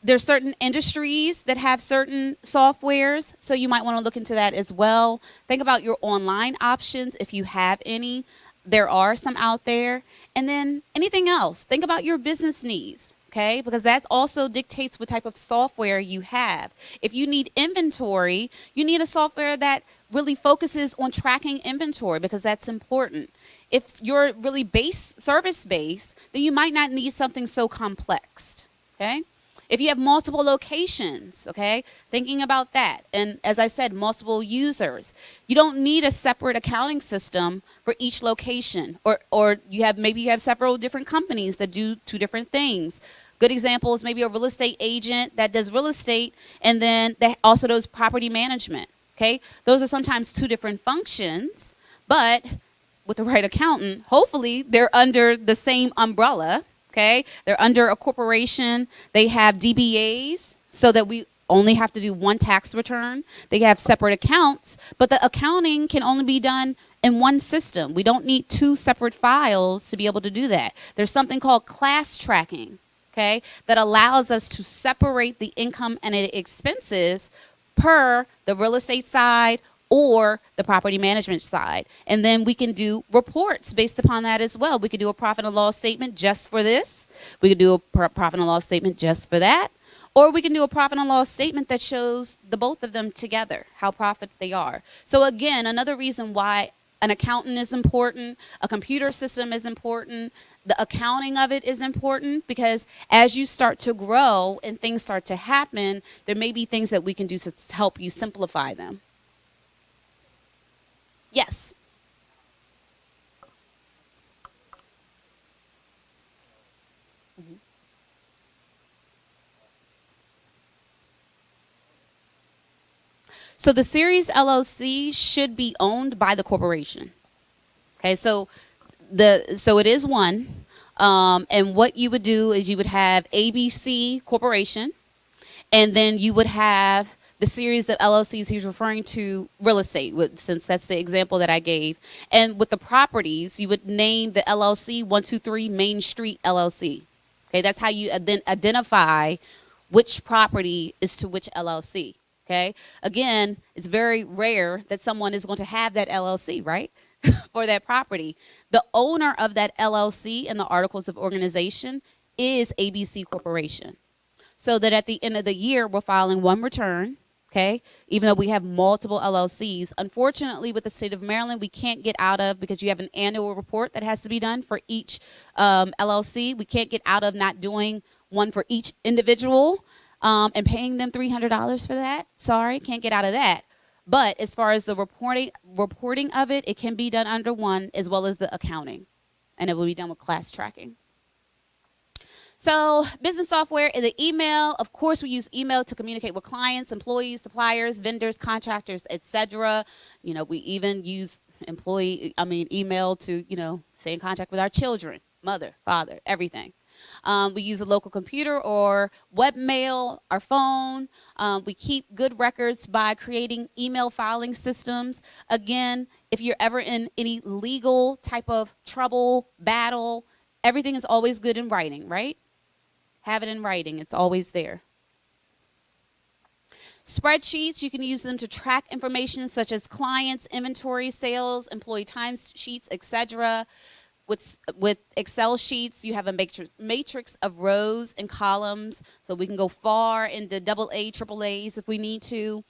There's certain industries that have certain softwares, so you might want to look into that as well. Think about your online options if you have any. There are some out there. And then anything else. Think about your business needs, okay? Because that also dictates what type of software you have. If you need inventory, you need a software that really focuses on tracking inventory, because that's important. If you're really service-based, then you might not need something so complex, okay? If you have multiple locations, okay, thinking about that. And as I said, multiple users. You don't need a separate accounting system for each location. Or maybe you have several different companies that do 2 different things. Good example is maybe a real estate agent that does real estate, and then that also does property management, okay? Those are sometimes 2 different functions, but with the right accountant, hopefully they're under the same umbrella, okay? They're under a corporation. They have DBAs so that we only have to do one tax return. They have separate accounts, but the accounting can only be done in one system. We don't need two separate files to be able to do that. There's something called class tracking, okay, that allows us to separate the income and the expenses per the real estate side or the property management side. And then we can do reports based upon that as well. We could do a profit and loss statement just for this. We could do a profit and loss statement just for that. Or we can do a profit and loss statement that shows the both of them together, how profit they are. So again, another reason why an accountant is important, a computer system is important, the accounting of it is important, because as you start to grow and things start to happen, there may be things that we can do to help you simplify them. Yes. So the series LLC should be owned by the corporation. Okay, so it is one, and what you would do is you would have ABC Corporation, and then you would have the series of LLCs. He's referring to real estate, since that's the example that I gave. And with the properties, you would name the LLC 123 Main Street LLC. Okay, that's how you then identify which property is to which LLC. Okay, again, it's very rare that someone is going to have that LLC, right? For that property. The owner of that LLC and the articles of organization is ABC Corporation. So that at the end of the year, we're filing one return, okay? Even though we have multiple LLCs. Unfortunately, with the state of Maryland, we can't get out of, because you have an annual report that has to be done for each LLC. We can't get out of not doing one for each individual and paying them $300 for that. Sorry, can't get out of that. But as far as the reporting of it, it can be done under one, as well as the accounting. And it will be done with class tracking. So business software and the email, of course, we use email to communicate with clients, employees, suppliers, vendors, contractors, etc. You know, we even use email to, stay in contact with our children, mother, father, everything. We use a local computer or webmail, our phone. We keep good records by creating email filing systems. Again, if you're ever in any legal type of trouble, battle, everything is always good in writing, right? Have it in writing. It's always there. Spreadsheets, you can use them to track information such as clients, inventory, sales, employee time sheets, etc. With Excel sheets, you have a matrix of rows and columns, so we can go far into AA, AAAs if we need to.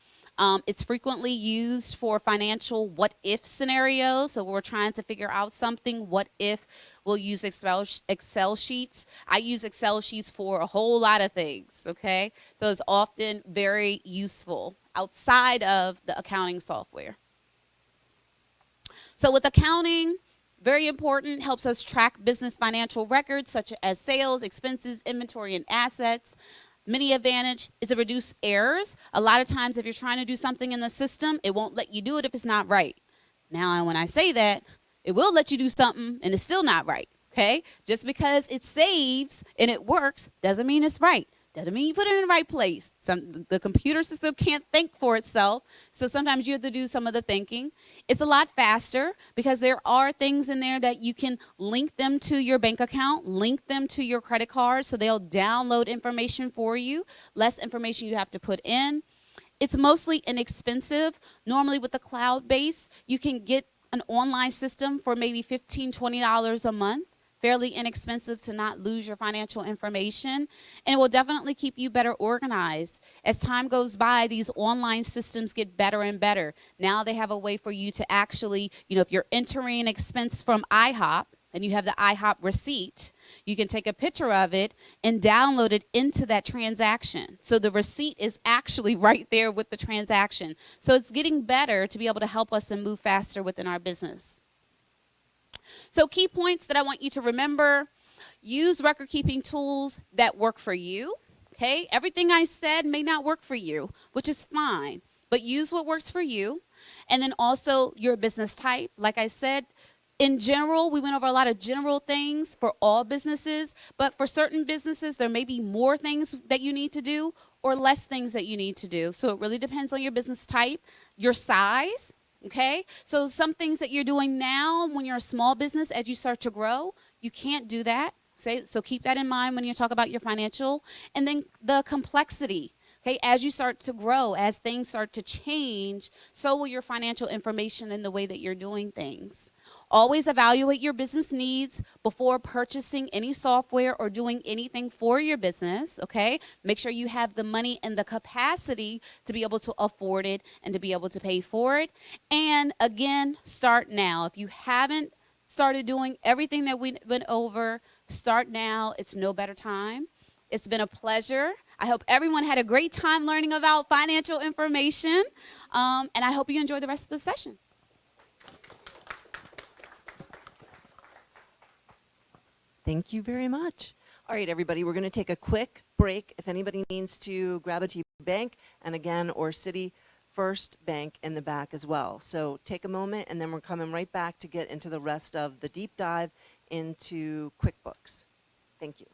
It's frequently used for financial what-if scenarios, so we're trying to figure out something, what if, we'll use Excel sheets. I use Excel sheets for a whole lot of things, okay? So it's often very useful outside of the accounting software. So with accounting, very important, helps us track business financial records such as sales, expenses, inventory, and assets. Many advantage is to reduce errors. A lot of times if you're trying to do something in the system, it won't let you do it if it's not right. Now, when I say that, it will let you do something and it's still not right, okay? Just because it saves and it works doesn't mean it's right. Doesn't mean you put it in the right place. The computer system can't think for itself, so sometimes you have to do some of the thinking. It's a lot faster because there are things in there that you can link them to your bank account, link them to your credit card, so they'll download information for you, less information you have to put in. It's mostly inexpensive. Normally with the cloud base, you can get an online system for maybe $15, $20 a month. Fairly inexpensive to not lose your financial information, and it will definitely keep you better organized. As time goes by, these online systems get better and better. Now they have a way for you to actually, if you're entering an expense from IHOP and you have the IHOP receipt, you can take a picture of it and download it into that transaction. So the receipt is actually right there with the transaction. So it's getting better to be able to help us and move faster within our business. So key points that I want you to remember: use record-keeping tools that work for you, okay? Everything I said may not work for you, which is fine, but use what works for you. And then also your business type. Like I said, In general, we went over a lot of general things for all businesses, but for certain businesses, there may be more things that you need to do or less things that you need to do. So it really depends on your business type, your size, okay? So some things that you're doing now when you're a small business, as you start to grow, you can't do that. Okay? So keep that in mind when you talk about your financial. And then the complexity. Okay, as you start to grow, as things start to change, so will your financial information and the way that you're doing things. Always evaluate your business needs before purchasing any software or doing anything for your business, okay? Make sure you have the money and the capacity to be able to afford it and to be able to pay for it. And again, start now. If you haven't started doing everything that we went over, start now. It's no better time. It's been a pleasure. I hope everyone had a great time learning about financial information, and I hope you enjoy the rest of the session. Thank you very much. All right, everybody, we're going to take a quick break. If anybody needs to grab a TD Bank, and again, or City First Bank in the back as well. So take a moment, and then we're coming right back to get into the rest of the deep dive into QuickBooks. Thank you.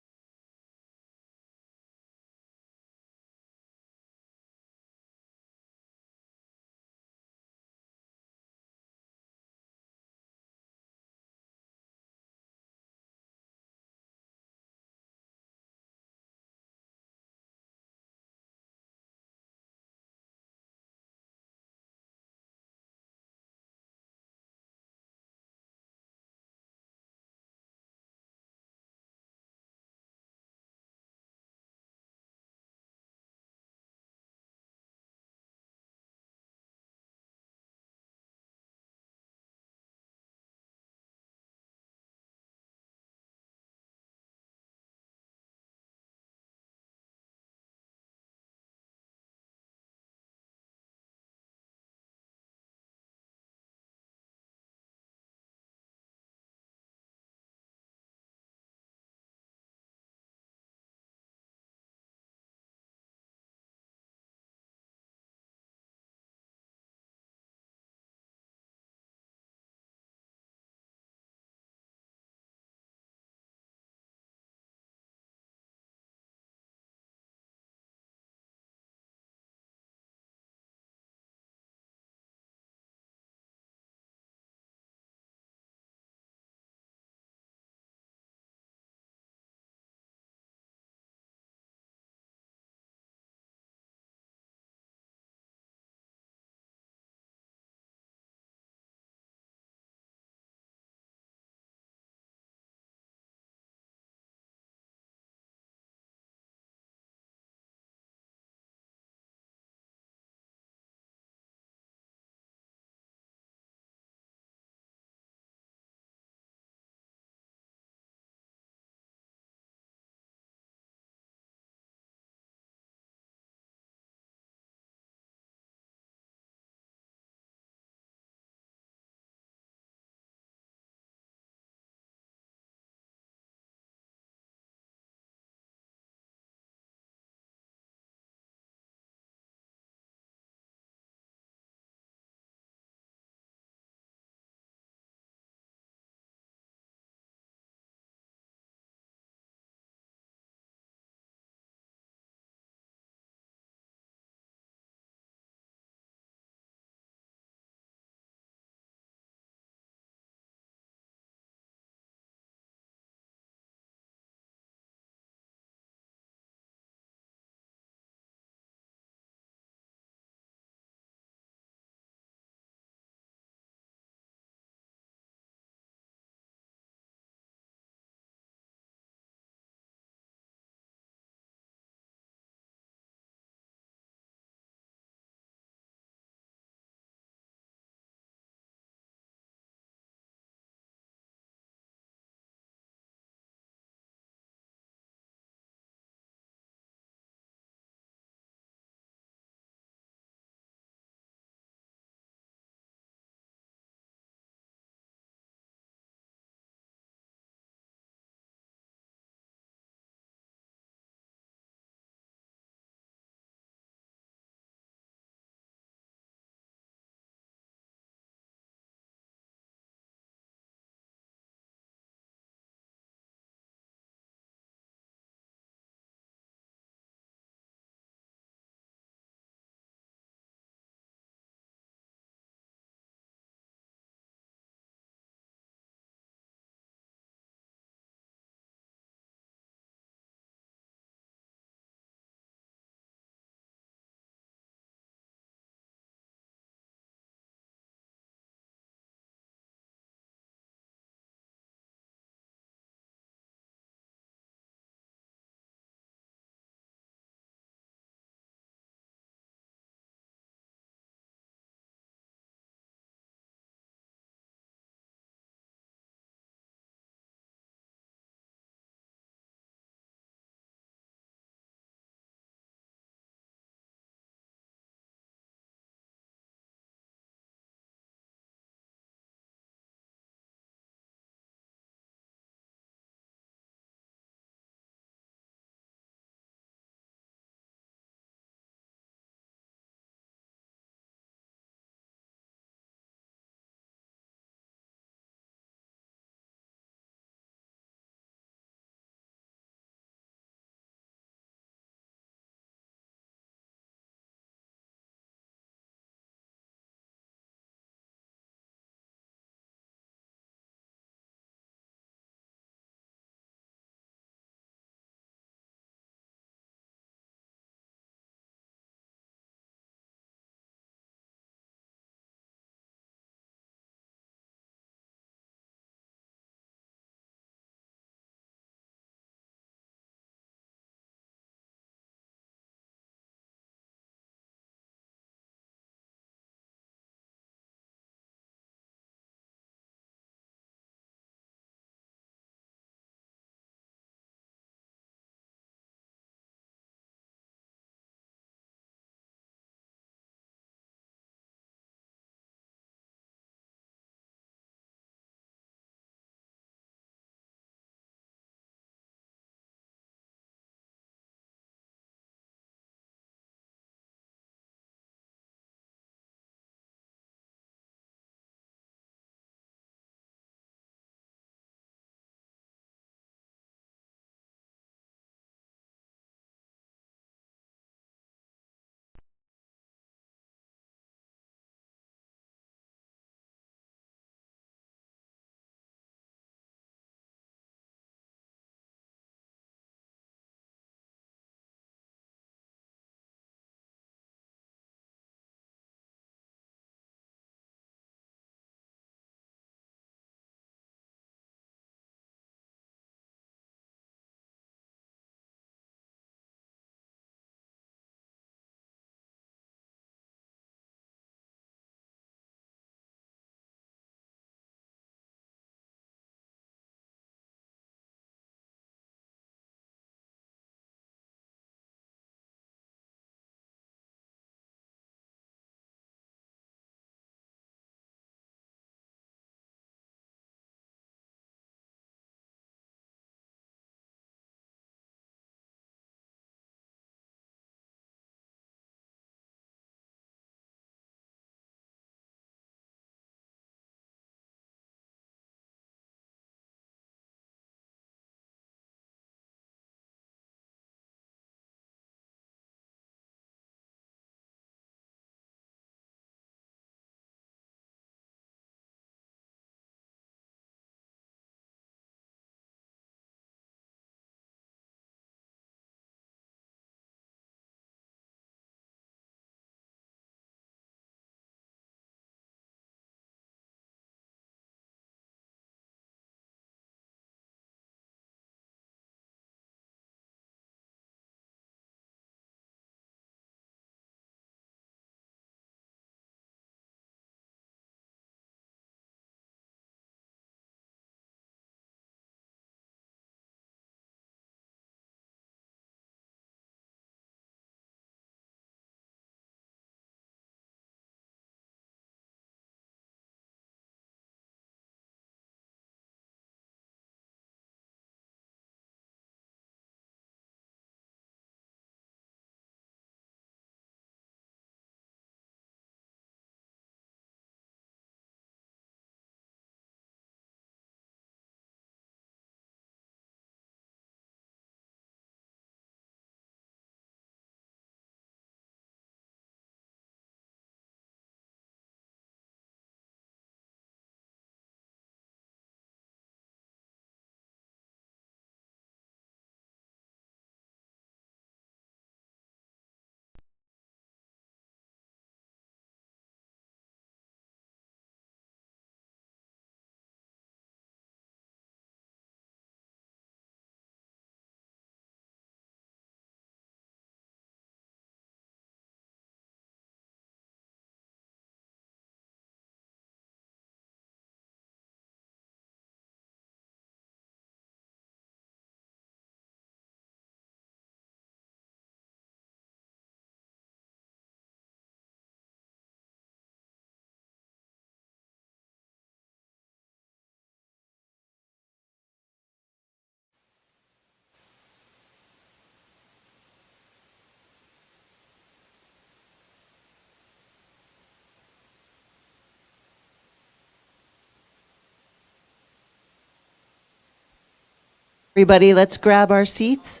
Everybody, let's grab our seats.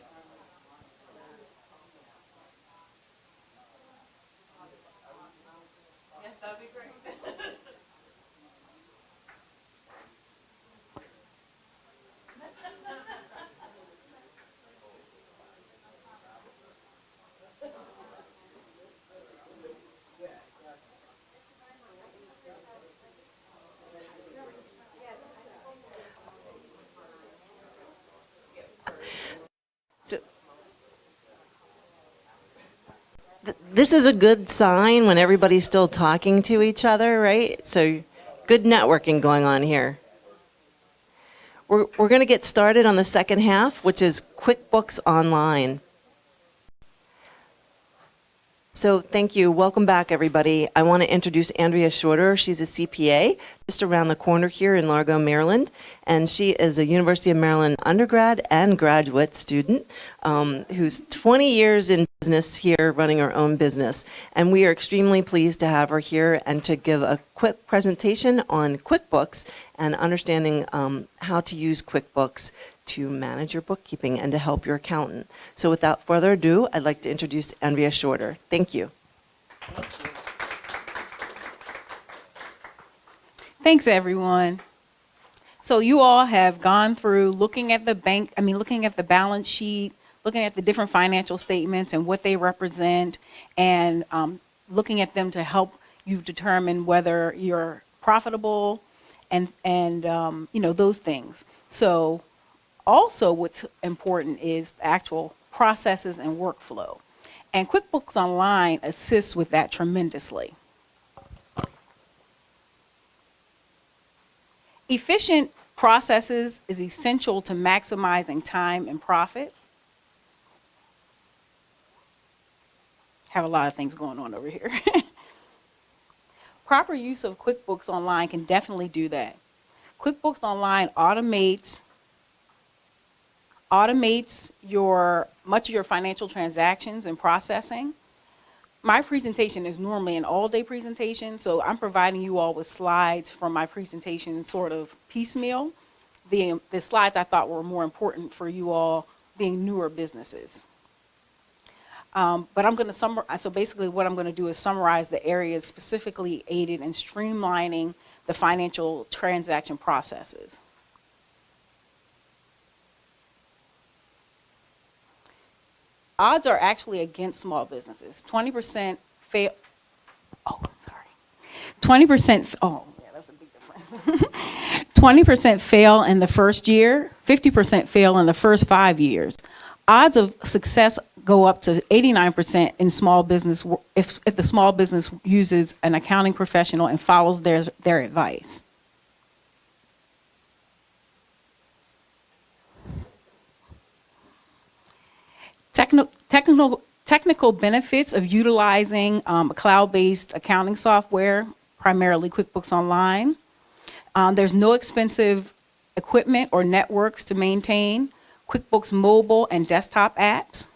So, this is a good sign when everybody's still talking to each other, right? So good networking going on here. We're going to get started on the second half, which is QuickBooks Online. So thank you. Welcome back, everybody. I want to introduce Andrea Shorter. She's a CPA just around the corner here in Largo, Maryland. And she is a University of Maryland undergrad and graduate student who's 20 years in business here running her own business. And we are extremely pleased to have her here and to give a quick presentation on QuickBooks and understanding how to use QuickBooks to manage your bookkeeping and to help your accountant. So without further ado, I'd like to introduce Andrea Shorter. Thank you. Thanks, everyone. So you all have gone through looking at the balance sheet, looking at the different financial statements and what they represent, and looking at them to help you determine whether you're profitable and those things. So also what's important is the actual processes and workflow. And QuickBooks Online assists with that tremendously. Efficient processes is essential to maximizing time and profit. Have a lot of things going on over here. Proper use of QuickBooks Online can definitely do that. QuickBooks Online automates much of your financial transactions and processing. My presentation is normally an all-day presentation, so I'm providing you all with slides from my presentation sort of piecemeal. The slides I thought were more important for you all being newer businesses. But I'm going to summarize, so basically what I'm going to do is summarize the areas specifically aided in streamlining the financial transaction processes. Odds are actually against small businesses. 20% fail. Oh, sorry. 20%. Oh, yeah, that's a big difference. 20% fail in the first year. 50% fail in the first 5 years. Odds of success go up to 89% in small business if the small business uses an accounting professional and follows their advice. Technical benefits of utilizing a cloud-based accounting software, primarily QuickBooks Online. There's no expensive equipment or networks to maintain. QuickBooks mobile and desktop apps.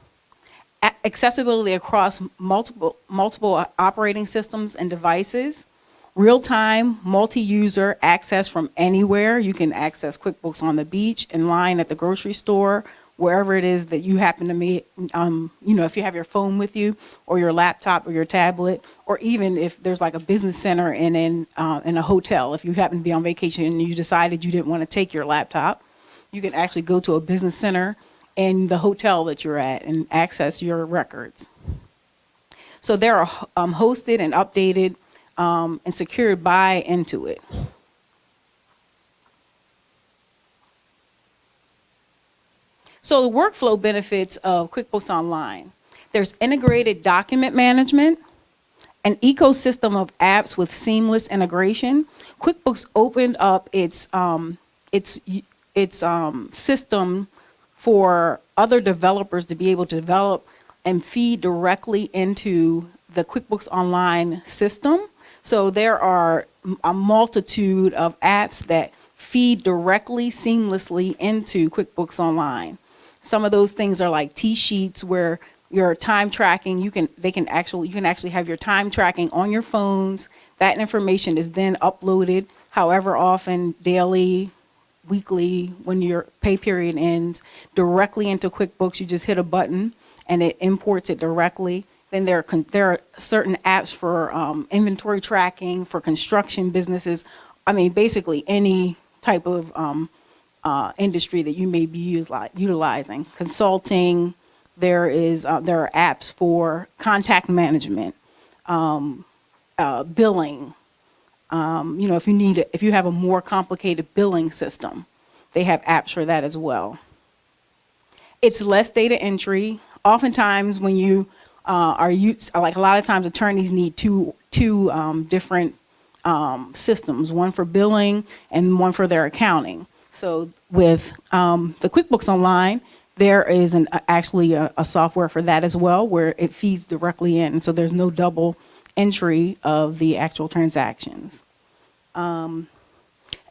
Accessibility across multiple operating systems and devices. Real-time, multi-user access from anywhere. You can access QuickBooks on the beach, in line at the grocery store, wherever it is that you happen to meet, if you have your phone with you or your laptop or your tablet, or even if there's like a business center in a hotel, if you happen to be on vacation and you decided you didn't want to take your laptop, you can actually go to a business center in the hotel that you're at and access your records. So they're hosted and updated and secured by Intuit. So the workflow benefits of QuickBooks Online. There's integrated document management, an ecosystem of apps with seamless integration. QuickBooks opened up its system for other developers to be able to develop and feed directly into the QuickBooks Online system. So there are a multitude of apps that feed directly, seamlessly into QuickBooks Online. Some of those things are like T-sheets where your time tracking, you can actually have your time tracking on your phones. That information is then uploaded however often, daily, weekly, when your pay period ends, directly into QuickBooks. You just hit a button and it imports it directly. Then there are certain apps for inventory tracking, for construction businesses. I mean, basically any type of industry that you may be utilizing. Consulting, there are apps for contact management, billing. If you have a more complicated billing system, they have apps for that as well. It's less data entry. Oftentimes when you like a lot of times attorneys need two different systems, one for billing and one for their accounting. So with the QuickBooks Online, there is actually a software for that as well, where it feeds directly in. So there's no double entry of the actual transactions. And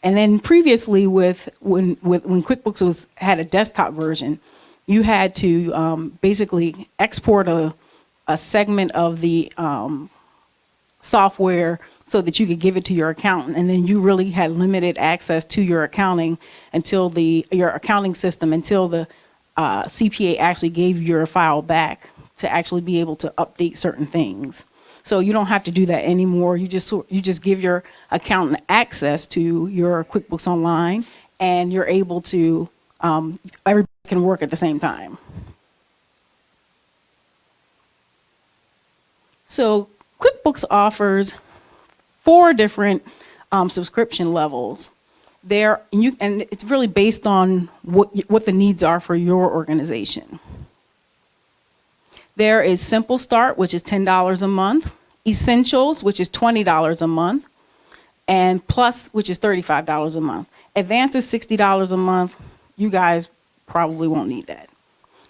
then previously when QuickBooks had a desktop version, you had to basically export a segment of the software so that you could give it to your accountant, and then you really had limited access to your accounting until your accounting system, until the CPA actually gave your file back to actually be able to update certain things. So you don't have to do that anymore. You just give your accountant access to your QuickBooks Online, and you're able to everybody can work at the same time. So QuickBooks offers 4 different subscription levels. And it's really based on what the needs are for your organization. There is Simple Start, which is $10 a month, Essentials, which is $20 a month, and Plus, which is $35 a month. Advanced is $60 a month. You guys probably won't need that.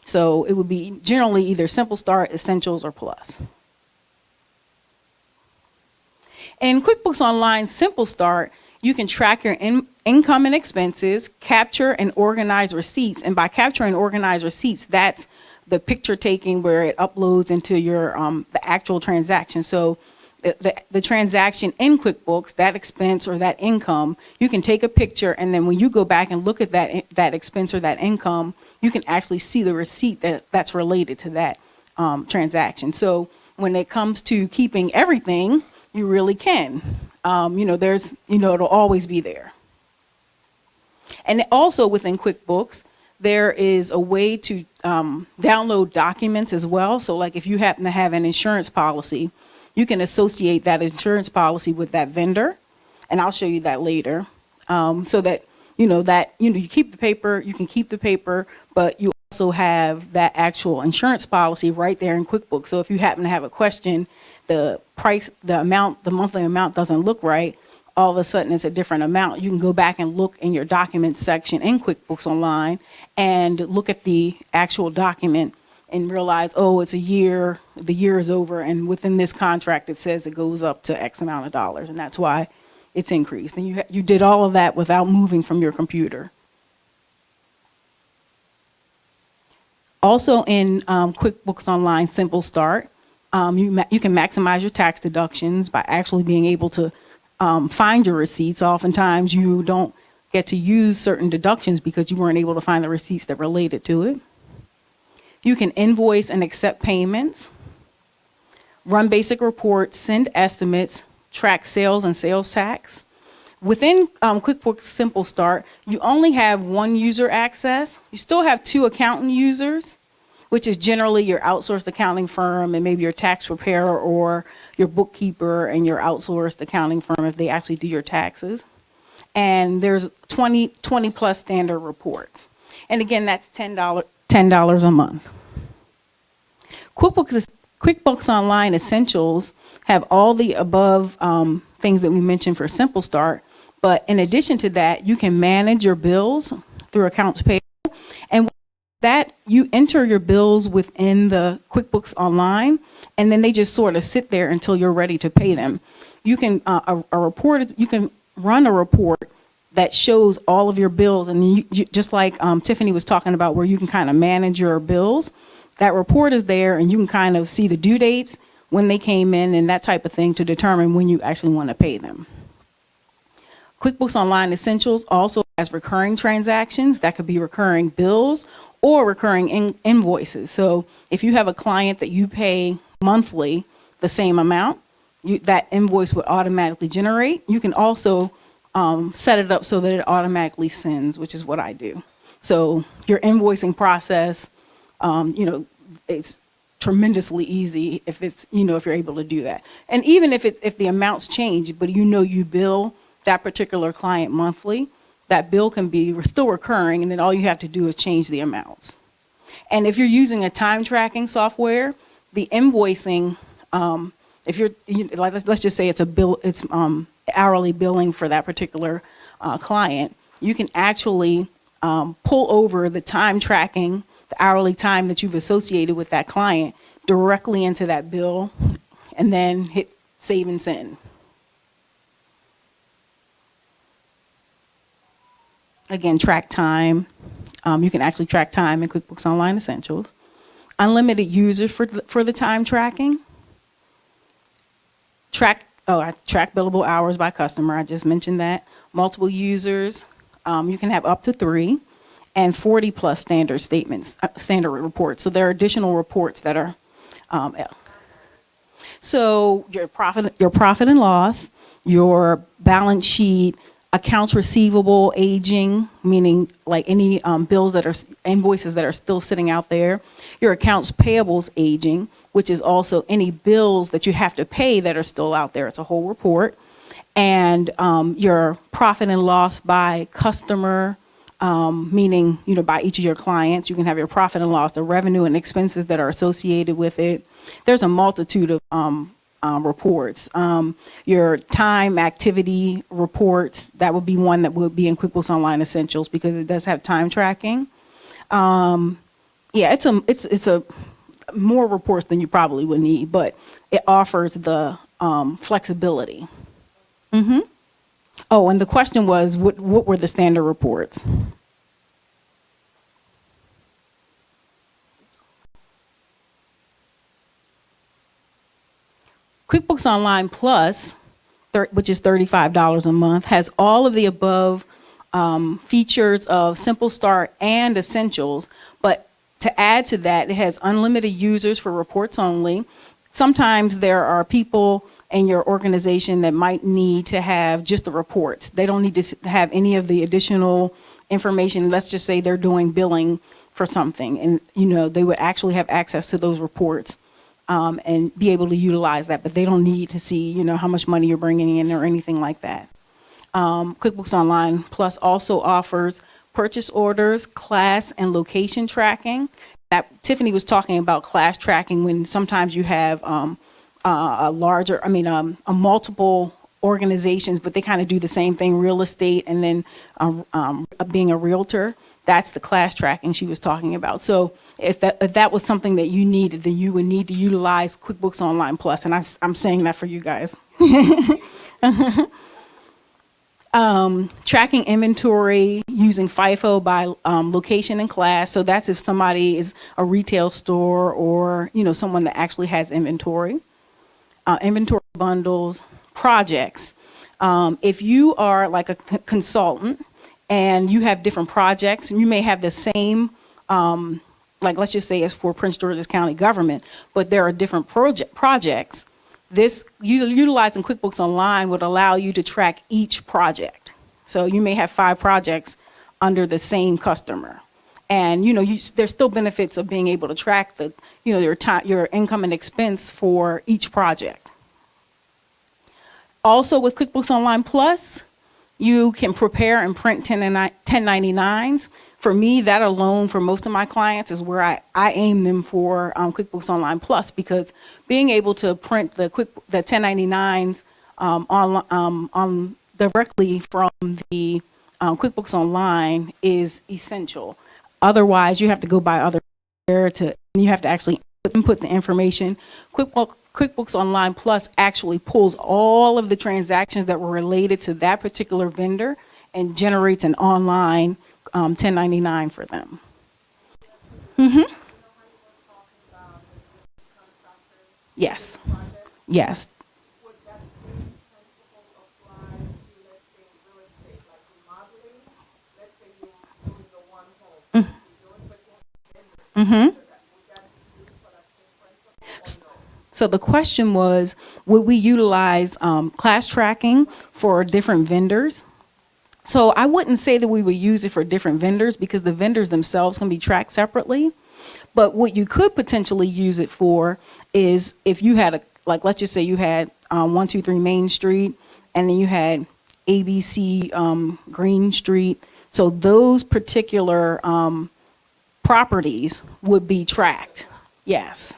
So it would be generally either Simple Start, Essentials, or Plus. In QuickBooks Online Simple Start, you can track your income and expenses, capture and organize receipts. And by capture and organize receipts, that's the picture taking where it uploads into your the actual transaction. So the transaction in QuickBooks, that expense or that income, you can take a picture, and then when you go back and look at that expense or that income, you can actually see the receipt that's related to that transaction. So when it comes to keeping everything, you really can. It'll always be there. And also within QuickBooks, there is a way to download documents as well. So like if you happen to have an insurance policy, you can associate that insurance policy with that vendor. And I'll show you that later. So that, you keep the paper, you can keep the paper, but you also have that actual insurance policy right there in QuickBooks. So if you happen to have a question, the monthly amount doesn't look right, all of a sudden it's a different amount. You can go back and look in your documents section in QuickBooks Online and look at the actual document and realize, oh, it's a year, the year is over, and within this contract it says it goes up to X amount of dollars, and that's why it's increased. And you did all of that without moving from your computer. Also in QuickBooks Online Simple Start, you can maximize your tax deductions by actually being able to find your receipts. Oftentimes you don't get to use certain deductions because you weren't able to find the receipts that related to it. You can invoice and accept payments, run basic reports, send estimates, track sales and sales tax. Within QuickBooks Simple Start, you only have 1 user access. You still have 2 accountant users, which is generally your outsourced accounting firm and maybe your tax preparer or your bookkeeper and your outsourced accounting firm if they actually do your taxes. And there's 20 plus standard reports. And again, that's $10 a month. QuickBooks Online Essentials have all the above things that we mentioned for Simple Start, but in addition to that, you can manage your bills through accounts payable, and that you enter your bills within the QuickBooks Online, and then they just sort of sit there until you're ready to pay them. You can you can run a report that shows all of your bills, and you just like Tiffany was talking about, where you can kind of manage your bills. That report is there, and you can kind of see the due dates, when they came in, and that type of thing to determine when you actually want to pay them. QuickBooks Online Essentials also as recurring transactions. That could be recurring bills or recurring invoices. So if you have a client that you pay monthly the same amount, that invoice would automatically generate. You can also set it up so that it automatically sends, which is what I do. So your invoicing process, it's tremendously easy if it's, if you're able to do that. And even if the amounts change, but you bill that particular client monthly, that bill can be still recurring, and then all you have to do is change the amounts. And if you're using a time tracking software, the invoicing, if you're like, let's just say it's a bill, it's hourly billing for that particular client, you can actually pull over the time tracking, the hourly time that you've associated with that client directly into that bill, and then hit save and send. Again, track time. You can actually track time in QuickBooks Online Essentials. Unlimited users for the time tracking. Track billable hours by customer. I just mentioned that. Multiple users. You can have up to 3. And 40 plus standard statements, standard reports. So there are additional reports that are. So your profit and loss, your balance sheet, accounts receivable aging, meaning like any bills that are invoices that are still sitting out there. Your accounts payables aging, which is also any bills that you have to pay that are still out there. It's a whole report. And your profit and loss by customer, meaning, by each of your clients. You can have your profit and loss, the revenue and expenses that are associated with it. There's a multitude of reports. Your time activity reports, that would be one that would be in QuickBooks Online Essentials because it does have time tracking. It's a more reports than you probably would need, but it offers the flexibility. Oh, and the question was, what were the standard reports? QuickBooks Online Plus, which is $35 a month, has all of the above features of Simple Start and Essentials, but to add to that, it has unlimited users for reports only. Sometimes there are people in your organization that might need to have just the reports. They don't need to have any of the additional information. Let's just say they're doing billing for something, and they would actually have access to those reports and be able to utilize that, but they don't need to see how much money you're bringing in or anything like that. QuickBooks Online Plus also offers purchase orders, class and location tracking. That Tiffany was talking about class tracking when sometimes you have a multiple organizations, but they kind of do the same thing, real estate and then being a realtor. That's the class tracking she was talking about. So if that was something that you needed, then you would need to utilize QuickBooks Online Plus, and I'm saying that for you guys. Tracking inventory using FIFO by location and class. So that's if somebody is a retail store or someone that actually has inventory. Inventory bundles, projects. If you are like a consultant and you have different projects, and you may have the same, like let's just say it's for Prince George's County government, but there are different projects. This utilizing QuickBooks Online would allow you to track each project. So you may have 5 projects under the same customer. And there's still benefits of being able to track your income and expense for each project. Also with QuickBooks Online Plus, you can prepare and print 1099s. For me, that alone, for most of my clients, is where I aim them for QuickBooks Online Plus, because being able to print the 1099s directly from the QuickBooks Online is essential. Otherwise, you have to go by you have to actually input the information. QuickBooks Online Plus actually pulls all of the transactions that were related to that particular vendor and generates an online 1099 for them. Yes. Yes. So the question was, would we utilize class tracking for different vendors? So I wouldn't say that we would use it for different vendors because the vendors themselves can be tracked separately. But what you could potentially use it for is if you had like, let's just say you had 123 Main Street, and then you had ABC Green Street. So those particular properties would be tracked. Yes.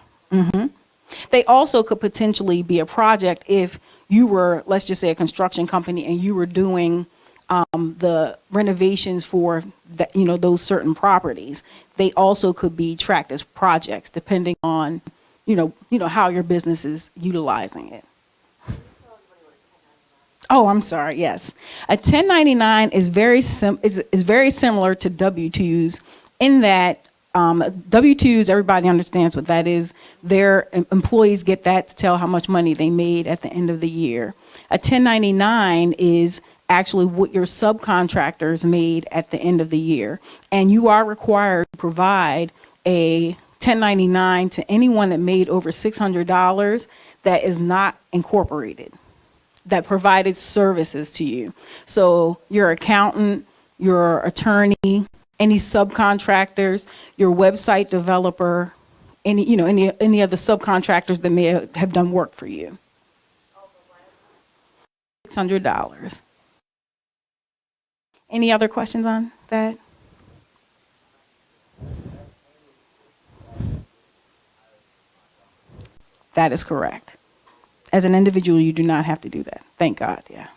They also could potentially be a project if you were, let's just say, a construction company and you were doing the renovations for that, those certain properties. They also could be tracked as projects depending on, how your business is utilizing it. Oh, I'm sorry. Yes, a 1099 is very similar to W-2s in that W-2s, everybody understands what that is. Their employees get that to tell how much money they made at the end of the year. A 1099 is actually what your subcontractors made at the end of the year. And you are required to provide a 1099 to anyone that made over $600 that is not incorporated, that provided services to you. So your accountant, your attorney, any subcontractors, your website developer, any of the subcontractors that may have done work for you. $600. Any other questions on that? That is correct. As an individual, you do not have to do that. Thank God, yeah.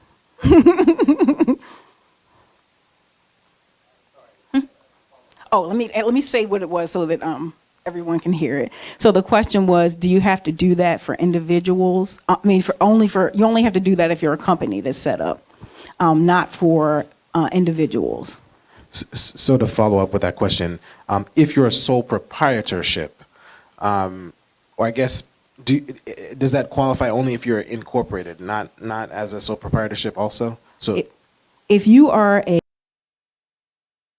Oh, let me say what it was so that everyone can hear it. So the question was, do you have to do that for individuals? You only have to do that if you're a company that's set up, not for individuals. So to follow up with that question, if you're a sole proprietorship, or I guess, does that qualify only if you're incorporated, not as a sole proprietorship also? So if you are a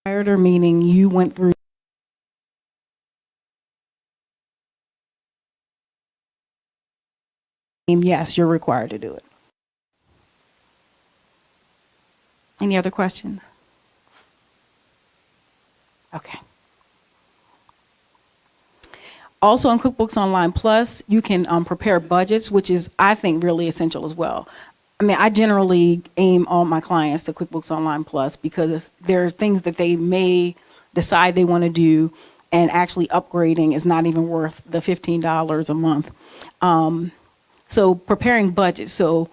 proprietor, meaning you went through yes, you're required to do it. Any other questions? Okay. Also on QuickBooks Online Plus, you can prepare budgets, which is, I think, really essential as well. I mean, I generally aim all my clients to QuickBooks Online Plus because there are things that they may decide they want to do, and actually upgrading is not even worth the $15 a month. So preparing budgets. So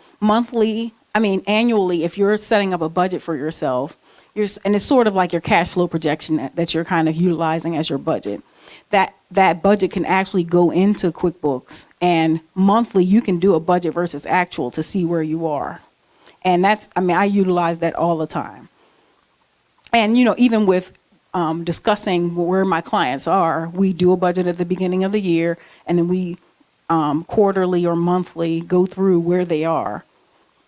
annually, if you're setting up a budget for yourself, and it's sort of like your cash flow projection that you're kind of utilizing as your budget. That budget can actually go into QuickBooks, and monthly you can do a budget versus actual to see where you are. And I utilize that all the time. And, even with discussing where my clients are, we do a budget at the beginning of the year, and then we quarterly or monthly go through where they are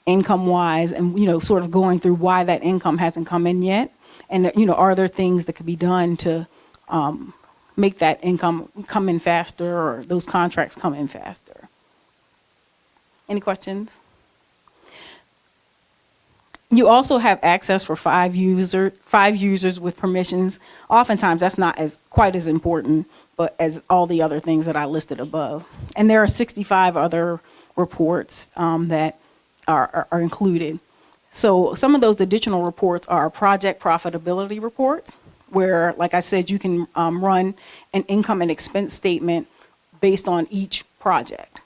income wise, and, sort of going through why that income hasn't come in yet. And, are there things that could be done to make that income come in faster, or those contracts come in faster? Any questions? You also have access for 5 users with permissions. Oftentimes that's not quite as important, but as all the other things that I listed above. And there are 65 other reports that are included. So some of those additional reports are project profitability reports, where, like I said, you can run an income and expense statement based on each project.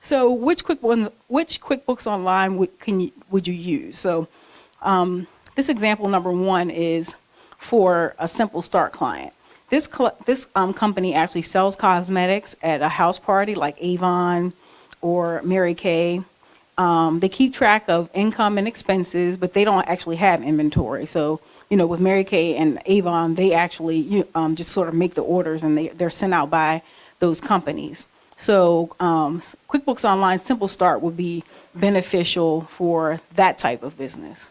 So which QuickBooks Online would you use? So this example number 1 is for a Simple Start client. This company actually sells cosmetics at a house party like Avon or Mary Kay. They keep track of income and expenses, but they don't actually have inventory. So, with Mary Kay and Avon, they actually just sort of make the orders, and they're sent out by those companies. So QuickBooks Online Simple Start would be beneficial for that type of business.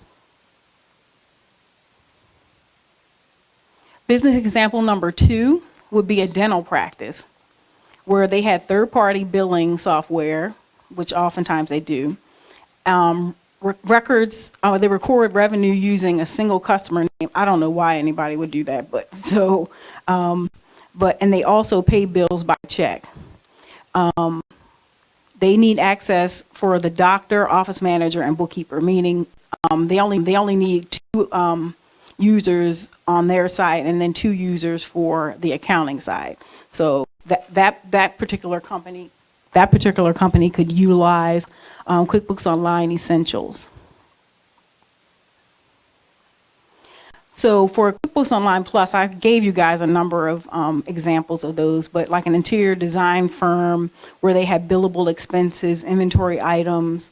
Business example number 2 would be a dental practice where they had third-party billing software, which oftentimes they do. Records, they record revenue using a single customer name. I don't know why anybody would do that, but so, and they also pay bills by check. They need access for the doctor, office manager, and bookkeeper, meaning they only need 2 users on their side and then 2 users for the accounting side. So that particular company could utilize QuickBooks Online Essentials. So for QuickBooks Online Plus, I gave you guys a number of examples of those, but like an interior design firm where they had billable expenses, inventory items,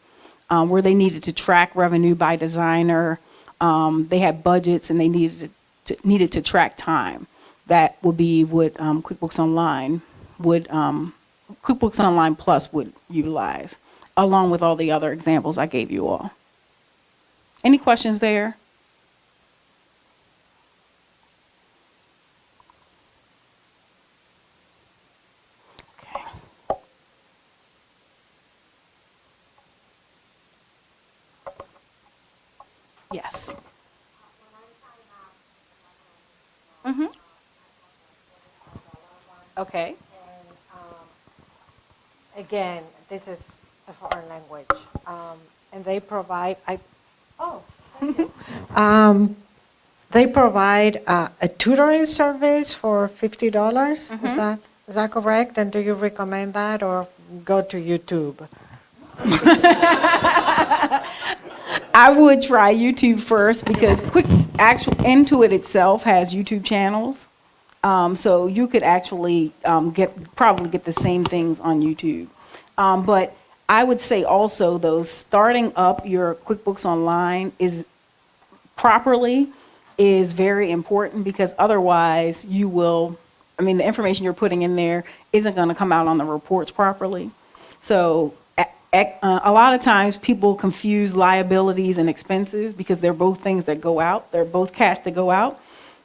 where they needed to track revenue by designer. They had budgets and they needed to track time. That would be what QuickBooks Online Plus would utilize, along with all the other examples I gave you all. Any questions there? Okay. Yes. Mm-hmm. Okay. And again, this is a foreign language, and they provide. Thank you. They provide a tutoring service for $50. Mm-hmm. Is that correct? And do you recommend that, or go to YouTube? I would try YouTube first because Intuit itself has YouTube channels. So you could actually probably get the same things on YouTube. But I would say also, though, starting up your QuickBooks Online properly is very important, because otherwise the information you're putting in there isn't going to come out on the reports properly. So a lot of times people confuse liabilities and expenses because they're both things that go out. They're both cash that go out.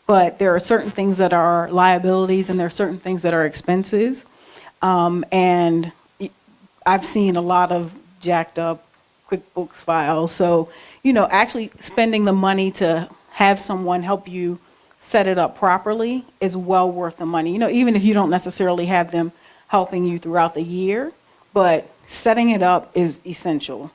But there are certain things that are liabilities and there are certain things that are expenses. And I've seen a lot of jacked up QuickBooks files. So, actually spending the money to have someone help you set it up properly is well worth the money. Even if you don't necessarily have them helping you throughout the year, but setting it up is essential.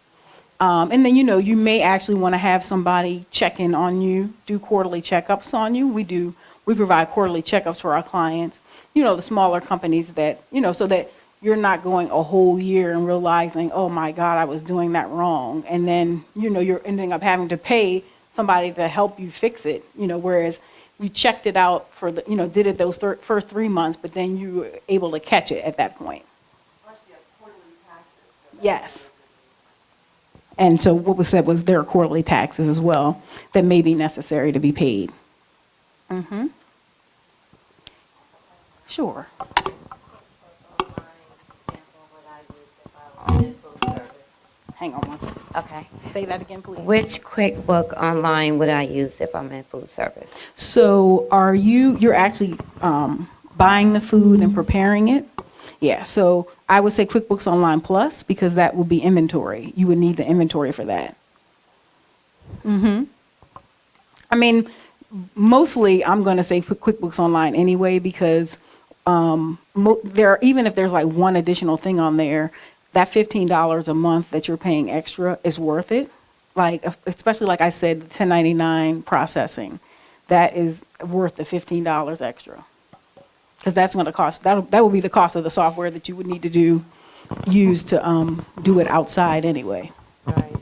And then, you may actually want to have somebody check in on you, do quarterly checkups on you. We provide quarterly checkups for our clients, the smaller companies that, so that you're not going a whole year and realizing, oh my God, I was doing that wrong. And then, you're ending up having to pay somebody to help you fix it, whereas you checked it out for did it those first 3 months, but then you were able to catch it at that point. Plus you have quarterly taxes. Yes. And so what was said was there are quarterly taxes as well that may be necessary to be paid. Mm-hmm. Sure. Hang on one second. Okay. Say that again, please. Which QuickBook Online would I use if I'm in food service? So you're actually buying the food and preparing it? Yeah, so I would say QuickBooks Online Plus, because that will be inventory. You would need the inventory for that. Mm-hmm. Mostly I'm going to say QuickBooks Online anyway, because even if there's like one additional thing on there, that $15 a month that you're paying extra is worth it. Like, especially like I said, the 1099 processing, that is worth the $15 extra. Because that's going to cost, that will be the cost of the software that you would need to use to do it outside anyway. Right.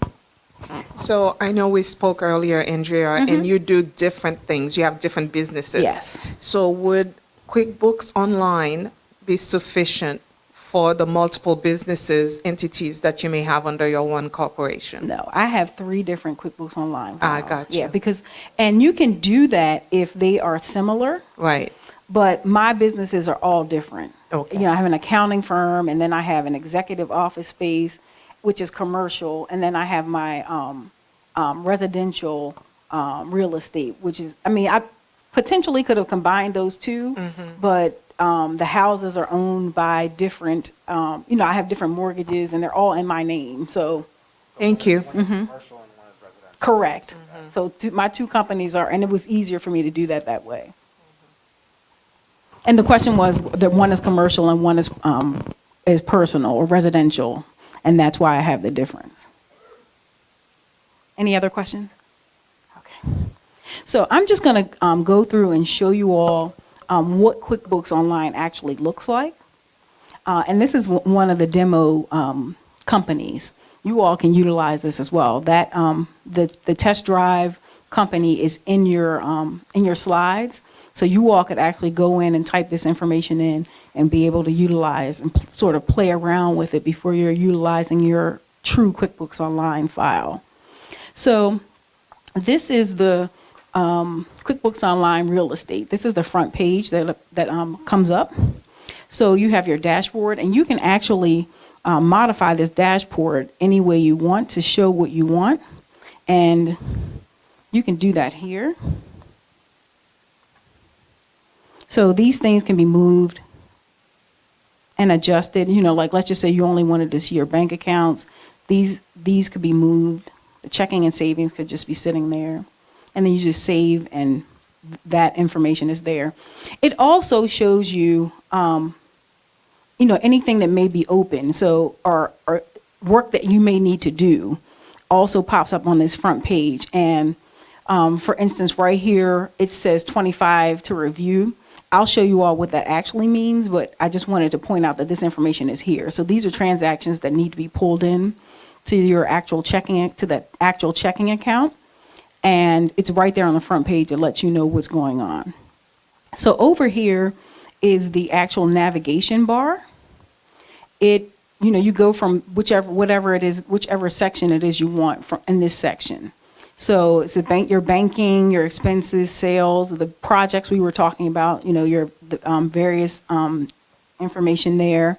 So I know we spoke earlier, Andrea, and you do different things. You have different businesses. Yes. So would QuickBooks Online be sufficient for the multiple entities that you may have under your one corporation? No, I have 3 different QuickBooks Online files. I got you. Yeah, and you can do that if they are similar. Right. But my businesses are all different. Okay. I have an accounting firm, and then I have an executive office space, which is commercial, and then I have my residential real estate, which is, potentially could have combined those two, but the houses are owned by different, I have different mortgages and they're all in my name, so. Thank you. Correct. So my two companies are, and it was easier for me to do that way. And the question was that one is commercial and one is personal or residential, and that's why I have the difference. Any other questions? Okay. So I'm just going to go through and show you all what QuickBooks Online actually looks like. And this is one of the demo companies. You all can utilize this as well. That the test drive company is in your slides, so you all could actually go in and type this information in and be able to utilize and sort of play around with it before you're utilizing your true QuickBooks Online file. So this is the QuickBooks Online Real Estate. This is the front page that comes up. So you have your dashboard, and you can actually modify this dashboard any way you want to show what you want, and you can do that here. So these things can be moved and adjusted. Like let's just say you only wanted to see your bank accounts. These could be moved. The checking and savings could just be sitting there, and then you just save, and that information is there. It also shows you anything that may be open, so or work that you may need to do also pops up on this front page. And for instance, right here, it says 25 to review. I'll show you all what that actually means, but I just wanted to point out that this information is here. So these are transactions that need to be pulled in to your actual checking account. And it's right there on the front page. It lets you know what's going on. So over here is the actual navigation bar. You go from whichever section it is you want from in this section. So it's your banking, your expenses, sales, the projects we were talking about, your various information there.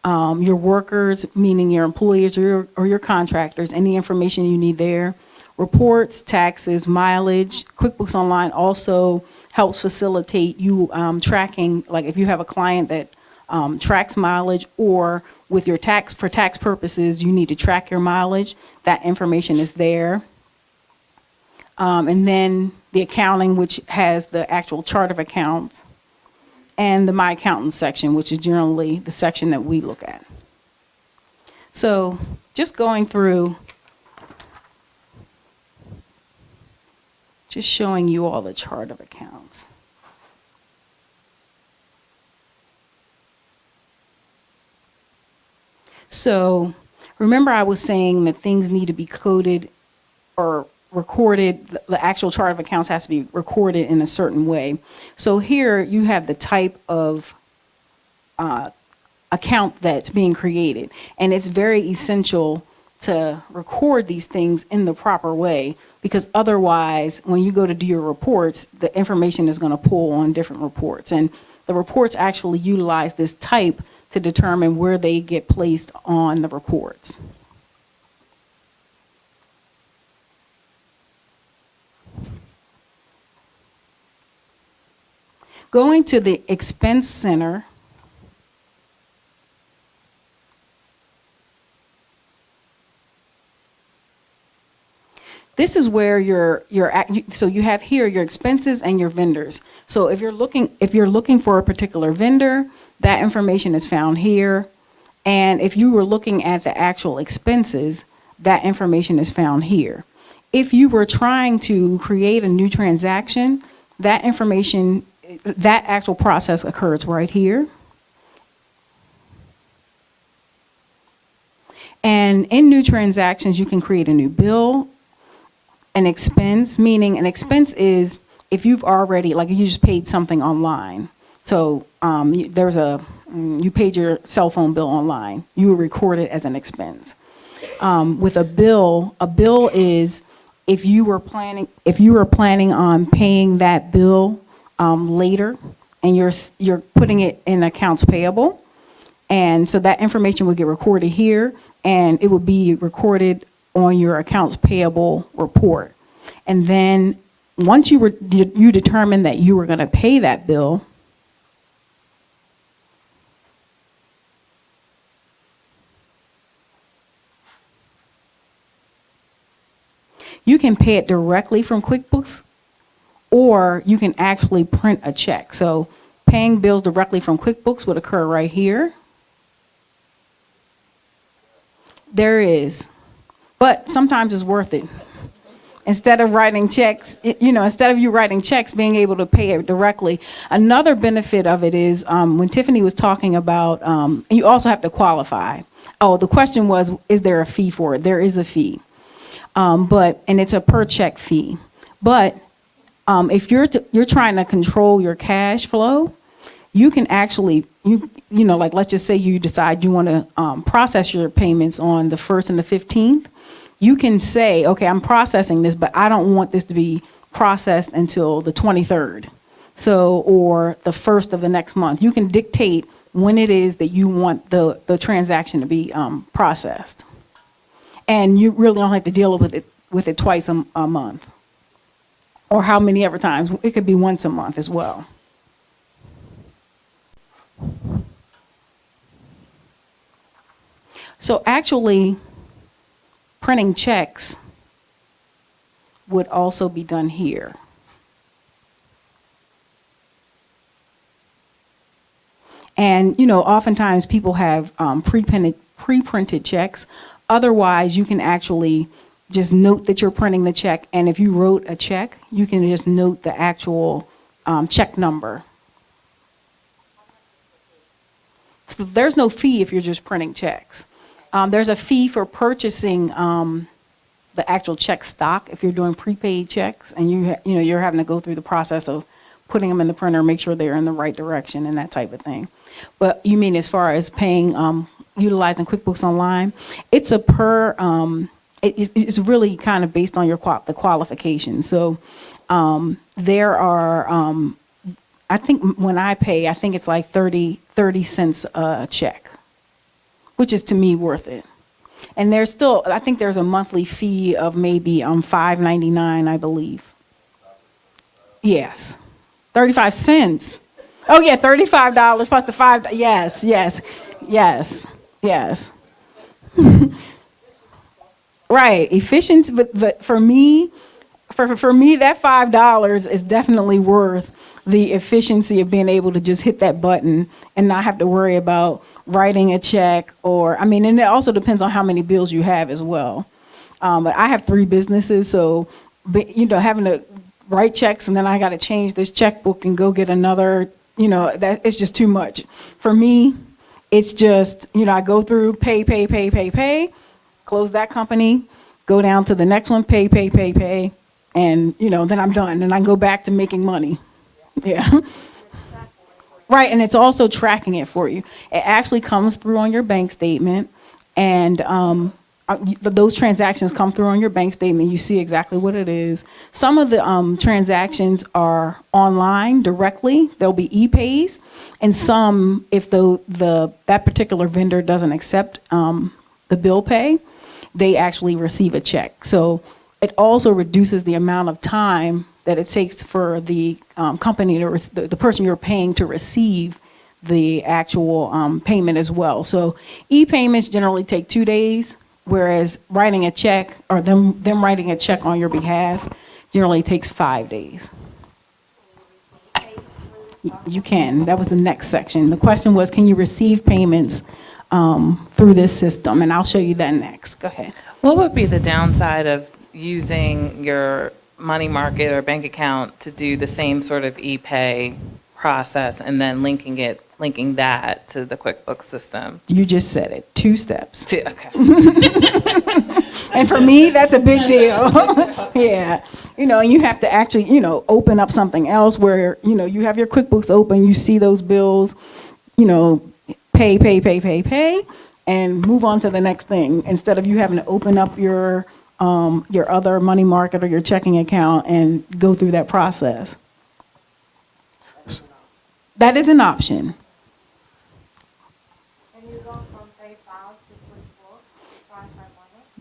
Your workers, meaning your employees or your contractors, any information you need there. Reports, taxes, mileage. QuickBooks Online also helps facilitate you tracking, like if you have a client that tracks mileage, or with your for tax purposes, you need to track your mileage. That information is there. And then the accounting, which has the actual chart of accounts, and the My Accountant section, which is generally the section that we look at. So just going through, just showing you all the chart of accounts. So remember I was saying that things need to be coded or recorded. The actual chart of accounts has to be recorded in a certain way. So here you have the type of account that's being created, and it's very essential to record these things in the proper way, because otherwise when you go to do your reports, the information is going to pull on different reports, and the reports actually utilize this type to determine where they get placed on the reports. Going to the expense center, this is where so you have here your expenses and your vendors. So if you're looking for a particular vendor, that information is found here. And if you were looking at the actual expenses, that information is found here. If you were trying to create a new transaction, that information, that actual process occurs right here. And in new transactions, you can create a new bill. An expense, meaning an expense is if you've already, like you just paid something online. So you paid your cell phone bill online. You will record it as an expense. With a bill is if you were planning on paying that bill later, and you're putting it in accounts payable, and so that information would get recorded here, and it would be recorded on your accounts payable report. And then once you determined that you were going to pay that bill, you can pay it directly from QuickBooks, or you can actually print a check. So paying bills directly from QuickBooks would occur right here. There is, but sometimes it's worth it. Instead of writing checks, instead of you writing checks, being able to pay it directly. Another benefit of it is when Tiffany was talking about, you also have to qualify. Oh, the question was, is there a fee for it? There is a fee, and it's a per check fee. But if you're trying to control your cash flow, you can actually, like let's just say you decide you want to process your payments on the 1st and the 15th. You can say, okay, I'm processing this, but I don't want this to be processed until the 23rd. So, or the 1st of the next month. You can dictate when it is that you want the transaction to be processed. And you really don't have to deal with it twice a month. Or how many ever times. It could be once a month as well. So actually, printing checks would also be done here. And, oftentimes people have pre-printed checks. Otherwise, you can actually just note that you're printing the check. And if you wrote a check, you can just note the actual check number. So there's no fee if you're just printing checks. There's a fee for purchasing the actual check stock if you're doing prepaid checks, and you're having to go through the process of putting them in the printer, make sure they're in the right direction and that type of thing. But you mean as far as paying, utilizing QuickBooks Online, it's a it's really kind of based on the qualifications. So there are, I think when I pay, I think it's like 30 cents a check, which is to me worth it. And there's still, I think there's a monthly fee of maybe $5.99, I believe. Yes, 35 cents. Oh yeah, $35 plus the $5. Yes. Right, efficiency. But for me, for me, that $5 is definitely worth the efficiency of being able to just hit that button and not have to worry about writing a check, and it also depends on how many bills you have as well. But I have 3 businesses, so, having to write checks and then I got to change this checkbook and go get another, that it's just too much. For me, it's just, I go through, pay, close that company, go down to the next one, pay, and, then I'm done and I go back to making money. Yeah. Right, and it's also tracking it for you. It actually comes through on your bank statement, and those transactions come through on your bank statement. You see exactly what it is. Some of the transactions are online directly. They'll be e-pays, and some, if that particular vendor doesn't accept the bill pay, they actually receive a check. So it also reduces the amount of time that it takes for the company, the person you're paying, to receive the actual payment as well. So e-payments generally take 2 days, whereas writing a check, or them writing a check on your behalf, generally takes 5 days. You can. That was the next section. The question was, can you receive payments through this system? And I'll show you that next. Go ahead. What would be the downside of using your money market or bank account to do the same sort of e-pay process and then linking that to the QuickBooks system? You just said it. 2 steps. Okay. And for me, that's a big deal. Yeah. You have to actually, open up something else where, you have your QuickBooks open, you see those bills, pay, and move on to the next thing, instead of you having to open up your other money market or your checking account and go through that process. That is an option.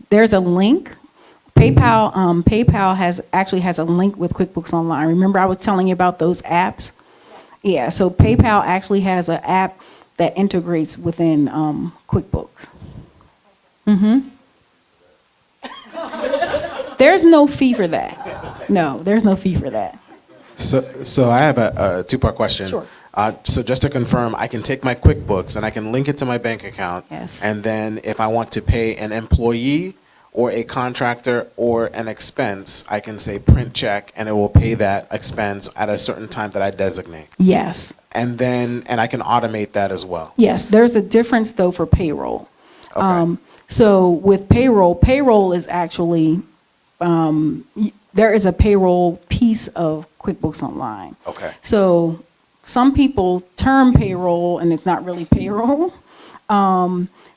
There's a link. PayPal actually has a link with QuickBooks Online. Remember I was telling you about those apps? Yeah, so PayPal actually has an app that integrates within QuickBooks. There's no fee for that. No, there's no fee for that. So I have a two-part question. Sure. So just to confirm, I can take my QuickBooks and I can link it to my bank account. Yes. And then if I want to pay an employee or a contractor or an expense, I can say print check and it will pay that expense at a certain time that I designate. Yes. And I can automate that as well. Yes, there's a difference though for payroll. Okay. So with payroll is actually, there is a payroll piece of QuickBooks Online. Okay. So some people term payroll and it's not really payroll.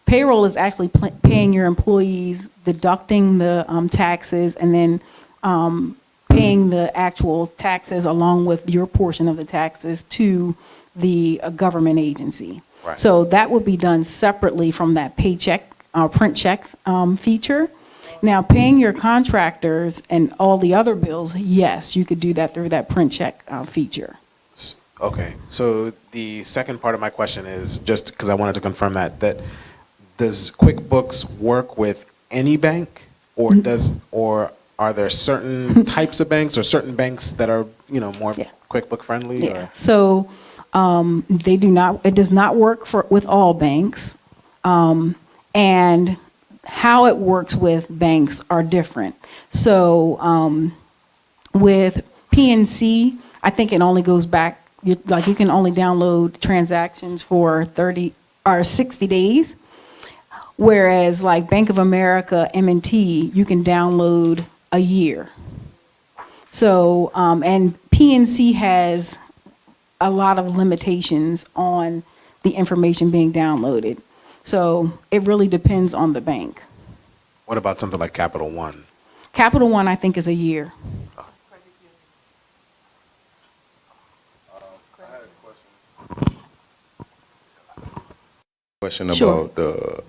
Payroll is actually paying your employees, deducting the taxes, and then paying the actual taxes along with your portion of the taxes to the government agency. Right. So that would be done separately from that paycheck, print check feature. Now, paying your contractors and all the other bills, yes, you could do that through that print check feature. Okay. So the second part of my question is, just because I wanted to confirm that does QuickBooks work with any bank, or are there certain types of banks or certain banks that are, more Yeah. QuickBook friendly? Yeah. Or? So it does not work with all banks. And how it works with banks are different. So with PNC, I think it only goes back, you can only download transactions for 30 or 60 days. Whereas like Bank of America, M&T, you can download a year. So, and PNC has a lot of limitations on the information being downloaded. So it really depends on the bank. What about something like Capital One? Capital One, I think, is a year. Question Sure. about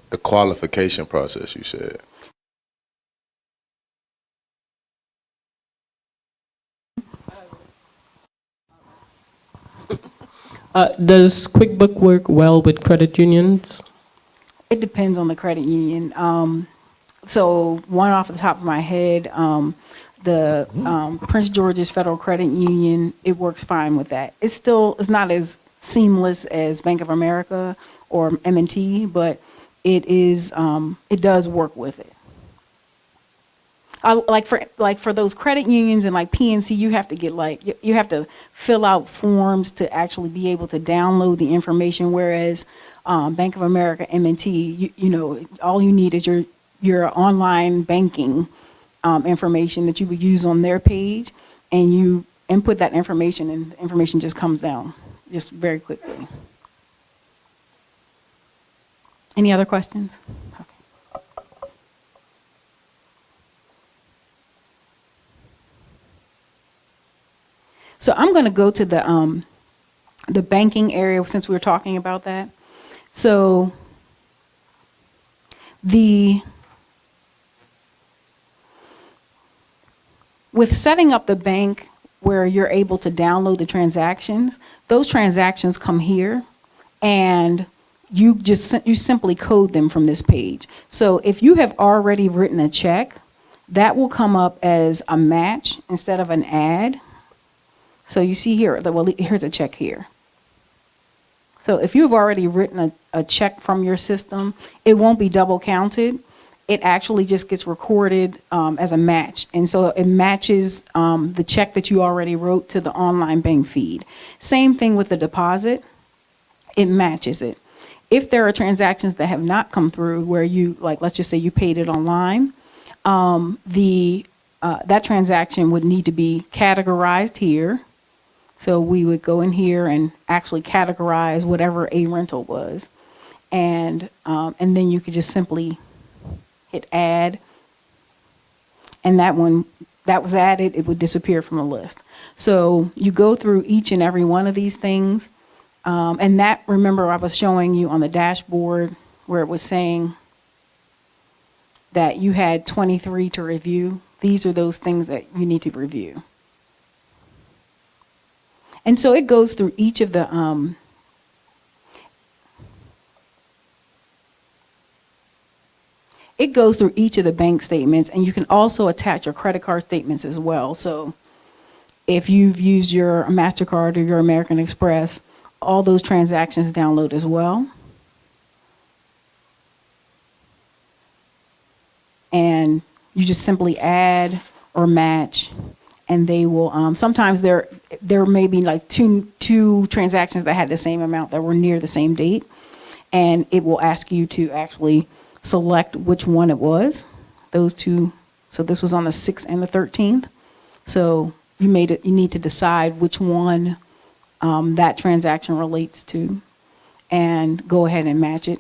the qualification process you said. Does QuickBook work well with credit unions? It depends on the credit union. So one off the top of my head, the Prince George's Federal Credit Union, it works fine with that. It's not as seamless as Bank of America or M&T, but it does work with it. Like for those credit unions and like PNC, you have to get you have to fill out forms to actually be able to download the information. Whereas Bank of America, M&T, all you need is your online banking information that you would use on their page, and you input that information, and the information just comes down just very quickly. Any other questions? Okay. So I'm going to go to the banking area since we were talking about that. So with setting up the bank where you're able to download the transactions, those transactions come here, and you simply code them from this page. So if you have already written a check, that will come up as a match instead of an add. So you see here, here's a check here. So if you've already written a check from your system, it won't be double counted. It actually just gets recorded as a match. And so it matches the check that you already wrote to the online bank feed. Same thing with the deposit. It matches it. If there are transactions that have not come through where let's just say you paid it online, that transaction would need to be categorized here. So we would go in here and actually categorize whatever a rental was. And then you could just simply hit add. And that one that was added, it would disappear from the list. So you go through each and every one of these things. And that, remember, I was showing you on the dashboard where it was saying that you had 23 to review these are those things that you need to review. And so it goes through each of the bank statements, and you can also attach your credit card statements as well. So if you've used your MasterCard or your American Express, all those transactions download as well. And you just simply add or match, and they will, sometimes there may be like two transactions that had the same amount that were near the same date, and it will ask you to actually select which one it was, those two. So this was on the 6th and the 13th. So you need to decide which one that transaction relates to and go ahead and match it.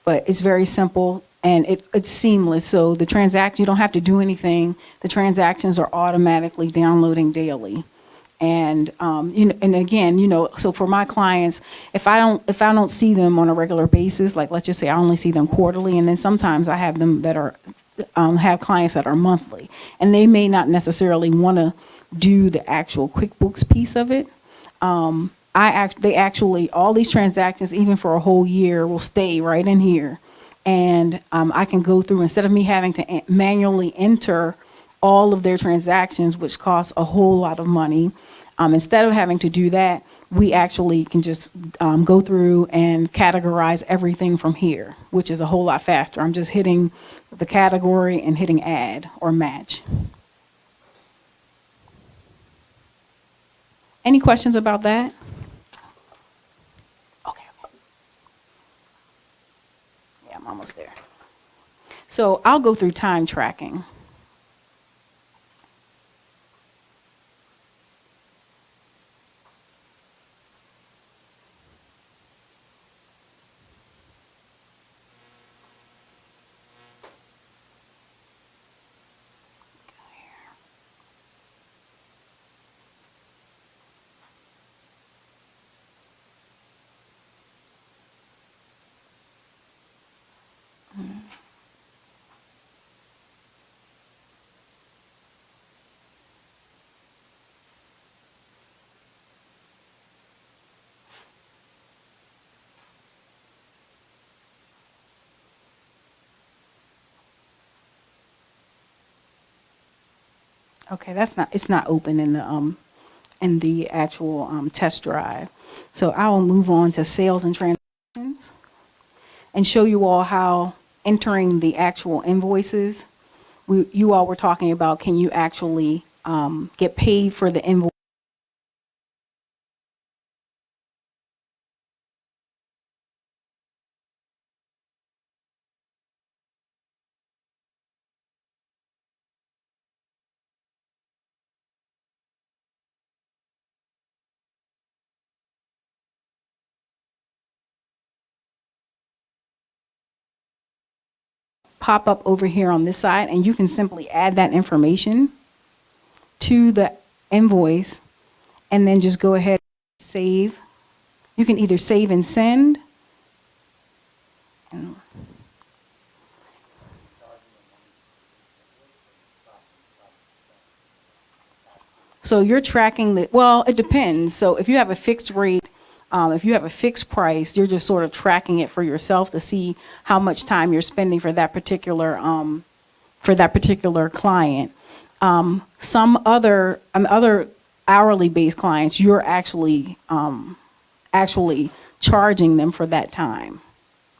But it's very simple and it's seamless. So the transaction, you don't have to do anything. The transactions are automatically downloading daily. And and again, so for my clients, if I don't see them on a regular basis, like let's just say I only see them quarterly, and then sometimes I have them that are have clients that are monthly, and they may not necessarily want to do the actual QuickBooks piece of it. They actually, all these transactions, even for a whole year, will stay right in here, and I can go through, instead of me having to manually enter all of their transactions, which costs a whole lot of money. Instead of having to do that, we actually can just go through and categorize everything from here, which is a whole lot faster. I'm just hitting the category and hitting add or match. Any questions about that? Okay. Yeah, I'm almost there. So I'll go through time tracking. Okay, it's not open in the actual test drive. So I will move on to sales and transactions and show you all how entering the actual invoices. You all were talking about, can you actually get paid for the invoice? Pop up over here on this side, and you can simply add that information to the invoice and then just go ahead and save. You can either save and send. So you're tracking well, it depends. So if you have a fixed rate, if you have a fixed price, you're just sort of tracking it for yourself to see how much time you're spending for that particular client. Some other hourly based clients, you're actually charging them for that time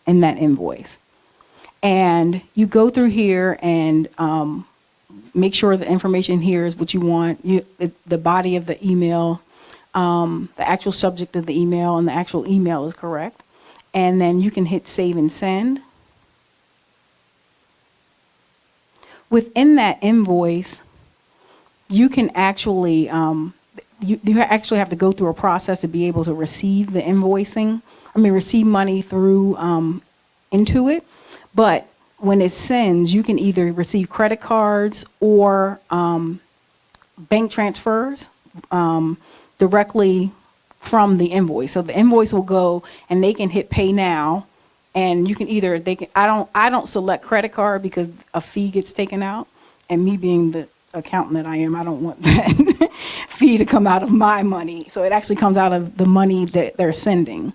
in that invoice. And you go through here and make sure the information here is what you want. The body of the email, the actual subject of the email, and the actual email is correct. And then you can hit save and send. Within that invoice, you can actually, you actually have to go through a process to be able to receive the invoicing. Receive money through Intuit. But when it sends, you can either receive credit cards or bank transfers directly from the invoice. So the invoice will go and they can hit pay now, and you can I don't select credit card because a fee gets taken out, and me being accountant that I am, I don't want that fee to come out of my money. So it actually comes out of the money that they're sending.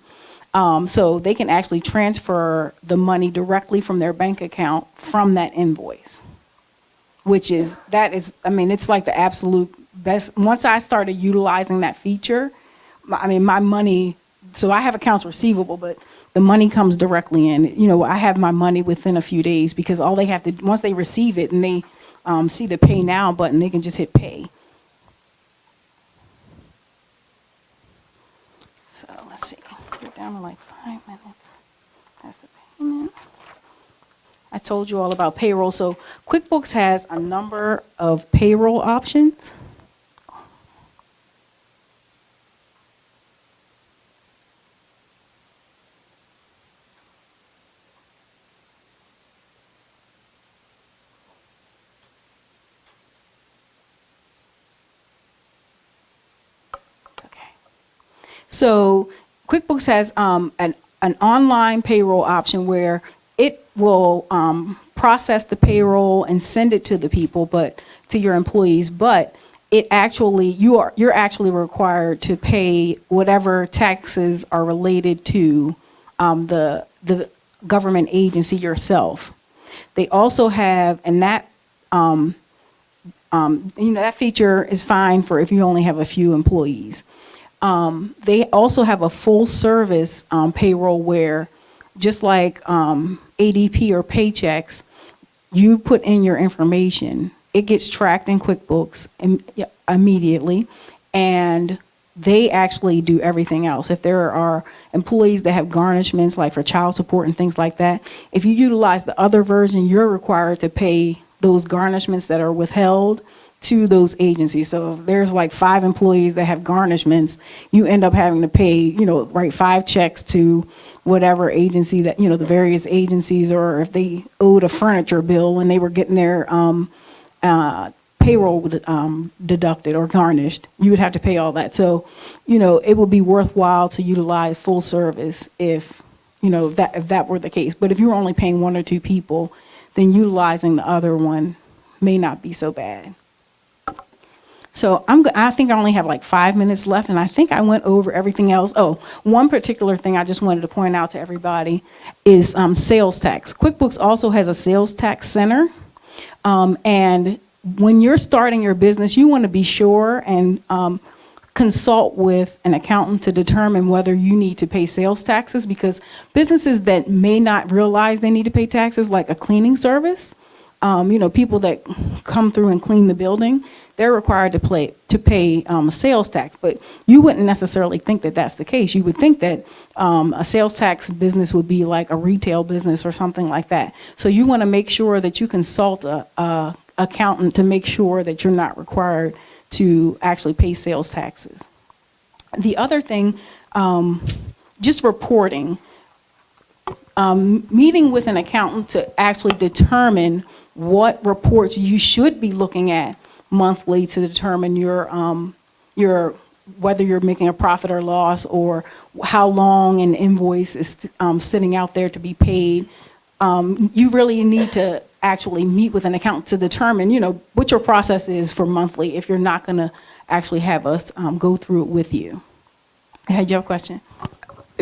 So they can actually transfer the money directly from their bank account from that invoice, I mean, it's like the absolute best. Once I started utilizing that feature, my money, so I have accounts receivable, but the money comes directly in. You know, I have my money within a few days because all they have to, once they receive it and they see the pay now button, they can just hit pay. So let's see, we're down to like 5 minutes. That's the payment. I told you all about payroll. So QuickBooks has a number of payroll options. So QuickBooks has an online payroll option where it will process the payroll and send it to the people, but to your employees. But it actually, you're actually required to pay whatever taxes are related to the government agency yourself. They also have, and that that feature is fine for if you only have a few employees. They also have a full service payroll where, just like ADP or Paychecks, you put in your information, it gets tracked in QuickBooks immediately, and they actually do everything else. If there are employees that have garnishments, like for child support and things like that, if you utilize the other version, you're required to pay those garnishments that are withheld to those agencies. So if there's like 5 employees that have garnishments, you end up having to pay, write 5 checks to whatever agency that, the various agencies, or if they owed a furniture bill and they were getting their payroll deducted or garnished, you would have to pay all that. So, it would be worthwhile to utilize full service if that were the case. But if you were only paying 1 or 2 people, then utilizing the other one may not be so bad. So I think I only have like 5 minutes left, and I think I went over everything else. Oh, one particular thing I just wanted to point out to everybody is sales tax. QuickBooks also has a sales tax center, and when you're starting your business, you want to be sure and consult with an accountant to determine whether you need to pay sales taxes, because businesses that may not realize they need to pay taxes, like a cleaning service, people that come through and clean the building, they're required to pay sales tax. But you wouldn't necessarily think that that's the case. You would think that a sales tax business would be like a retail business or something like that. So you want to make sure that you consult a accountant to make sure that you're not required to actually pay sales taxes. The other thing, just reporting. Meeting with an accountant to actually determine what reports you should be looking at monthly to determine your whether you're making a profit or loss, or how long an invoice is sitting out there to be paid. You really need to actually meet with an accountant to determine, what your process is for monthly, if you're not going to actually have us go through it with you. Had you have a question?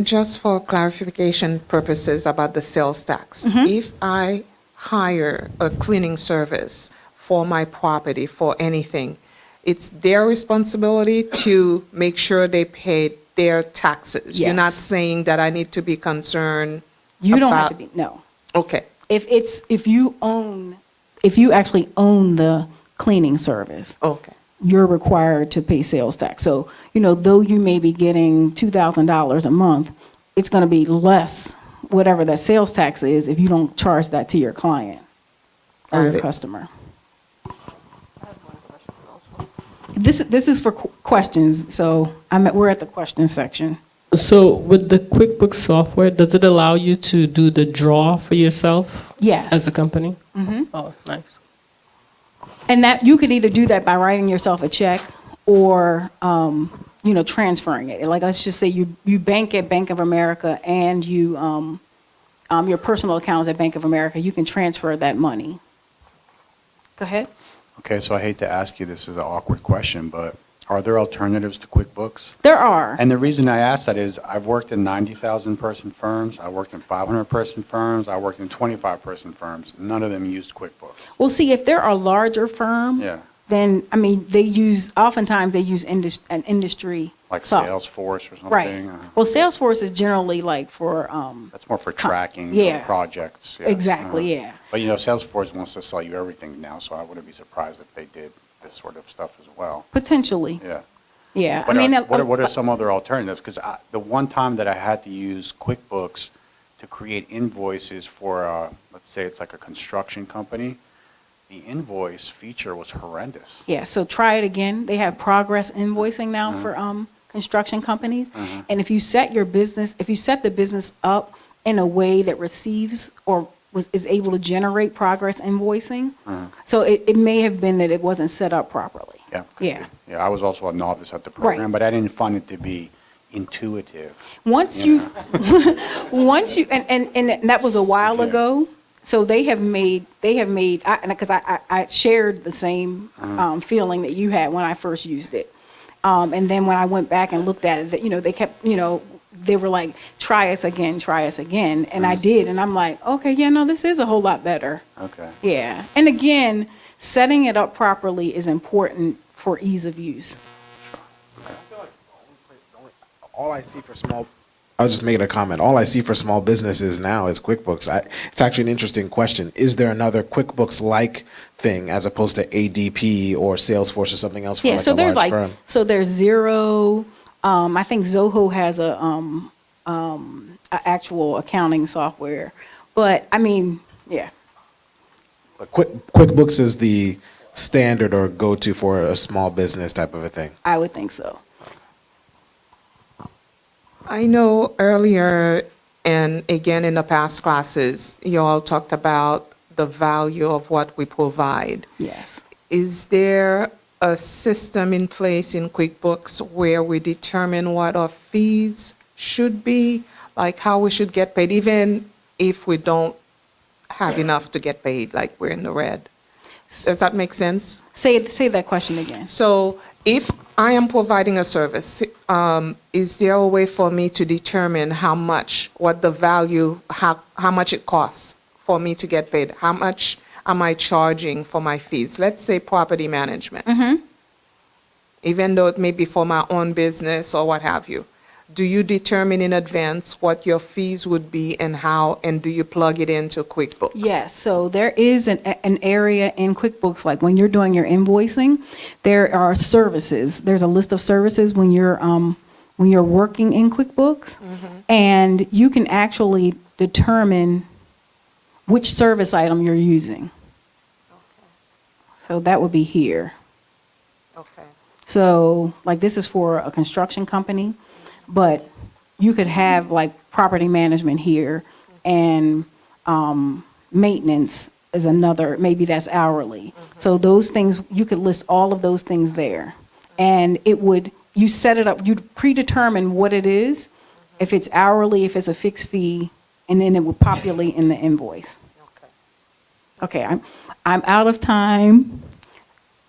Just for clarification purposes about the sales tax, if I hire a cleaning service for my property, for anything, it's their responsibility to make sure they pay their taxes. Yes. You're not saying that I need to be concerned You don't have about- to be, no. Okay. If you actually own the cleaning service, Okay. you're required to pay sales tax. So, though you may be getting $2,000 a month, it's going to be less, whatever that sales tax is, if you don't charge that to your client or Got your it. customer. This is for questions, so we're at the questions section. So with the QuickBooks software, does it allow you to do the draw for yourself Yes. as a company? Oh, nice. And that you could either do that by writing yourself a check or, transferring it. Like, let's just say you bank at Bank of America and your personal account is at Bank of America. You can transfer that money. Go ahead. Okay, so I hate to ask you, this is an awkward question, but are there alternatives to QuickBooks? There are. And the reason I ask that is I've worked in 90,000 person firms, I worked in 500 person firms, I worked in 25 person firms. None of them used QuickBooks. Well, see, if they're a larger firm, Yeah, then, I mean, oftentimes they use an industry. like soft- Salesforce or something. Right. Well, Salesforce is generally like for, That's more for tracking yeah. projects. Yeah. exactly, yeah. But you know, Salesforce wants to sell you everything now, so I wouldn't be surprised if they did this sort of stuff as well. Potentially, Yeah. yeah. What, I mean, what are some other alternatives? Because the one time that I had to use QuickBooks to create invoices for, let's say it's like a construction company, the invoice feature was horrendous. yeah, so try it again. They have progress invoicing now for construction companies. And if you set the business up in a way that receives or is able to generate progress invoicing, so it may have been that it wasn't set up properly. Yeah. Yeah. Yeah, I was also a novice at the program, Right. but I didn't find it to be intuitive. Once You you, and that was a while Yeah. ago, so they have made, because I shared the same feeling that you had when I first used it. And then when I went back and looked at it, that, they kept, they were like, try us again. And I did, and I'm like, okay, yeah, no, this is a whole lot better. Okay. Yeah. And again, setting it up properly is important for ease of use. All I see for small, I was just making a comment. All I see for small businesses now is QuickBooks. It's actually an interesting question. Is there another QuickBooks-like thing as opposed to ADP or Salesforce or something else for Yeah, like so a there's large firm? so there's Zero. I think Zoho has a actual accounting software, but I mean, yeah. But QuickBooks is the standard or go-to for a small business type of a thing. I would think so. I know earlier and again in the past classes, you all talked about the value of what we provide. Yes. Is there a system in place in QuickBooks where we determine what our fees should be, like how we should get paid, even if we don't have enough to get paid, like we're in the red? Does that make sense? Say that question again. So if I am providing a service, is there a way for me to determine what the value, how much it costs for me to get paid? How much am I charging for my fees? Let's say property management. Even though it may be for my own business or what have you. Do you determine in advance what your fees would be and how, and do you plug it into QuickBooks? Yes, so there is an area in QuickBooks, like when you're doing your invoicing, there are services. There's a list of services when you're working in QuickBooks, and you can actually determine which service item you're using. So that would be here. Okay. So, like, this is for a construction company, but you could have like property management here, and maintenance is another, maybe that's hourly. So those things, you could list all of those things there. And you set it up, you predetermine what it is, if it's hourly, if it's a fixed fee, and then it would populate in the invoice. Okay, I'm out of time.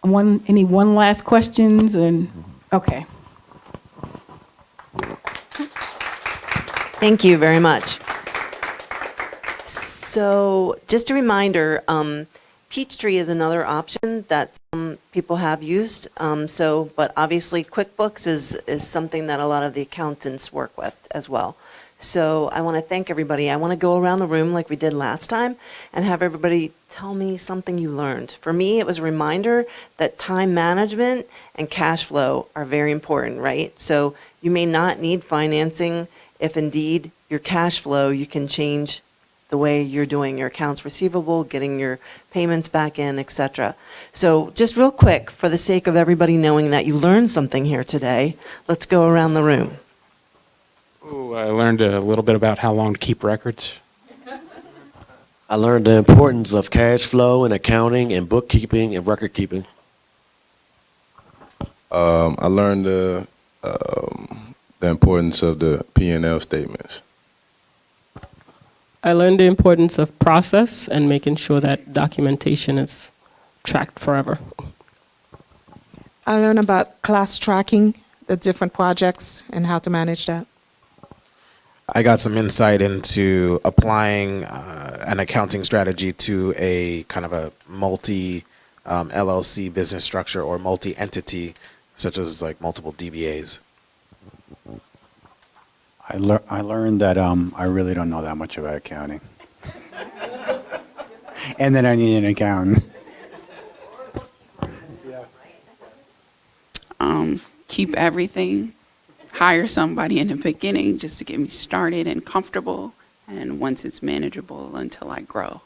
Any one last questions? And okay. Thank you very much. So just a reminder, Peachtree is another option that some people have used. But obviously QuickBooks is something that a lot of the accountants work with as well. So I want to thank everybody. I want to go around the room like we did last time and have everybody tell me something you learned. For me, it was a reminder that time management and cash flow are very important, right? So you may not need financing if indeed your cash flow, you can change the way you're doing your accounts receivable, getting your payments back in, etc. So just real quick, for the sake of everybody knowing that you learned something here today, let's go around the room. Ooh, I learned a little bit about how long to keep records. I learned the importance of cash flow and accounting and bookkeeping and record keeping. I learned the importance of the P&L statements. I learned the importance of process and making sure that documentation is tracked forever. I learned about class tracking, the different projects, and how to manage that. I got some insight into applying an accounting strategy to a kind of a multi LLC business structure or multi-entity, such as like multiple DBAs. I learned that I really don't know that much about accounting. And then I need an accountant. Keep everything, hire somebody in the beginning just to get me started and comfortable, and once it's manageable until I grow.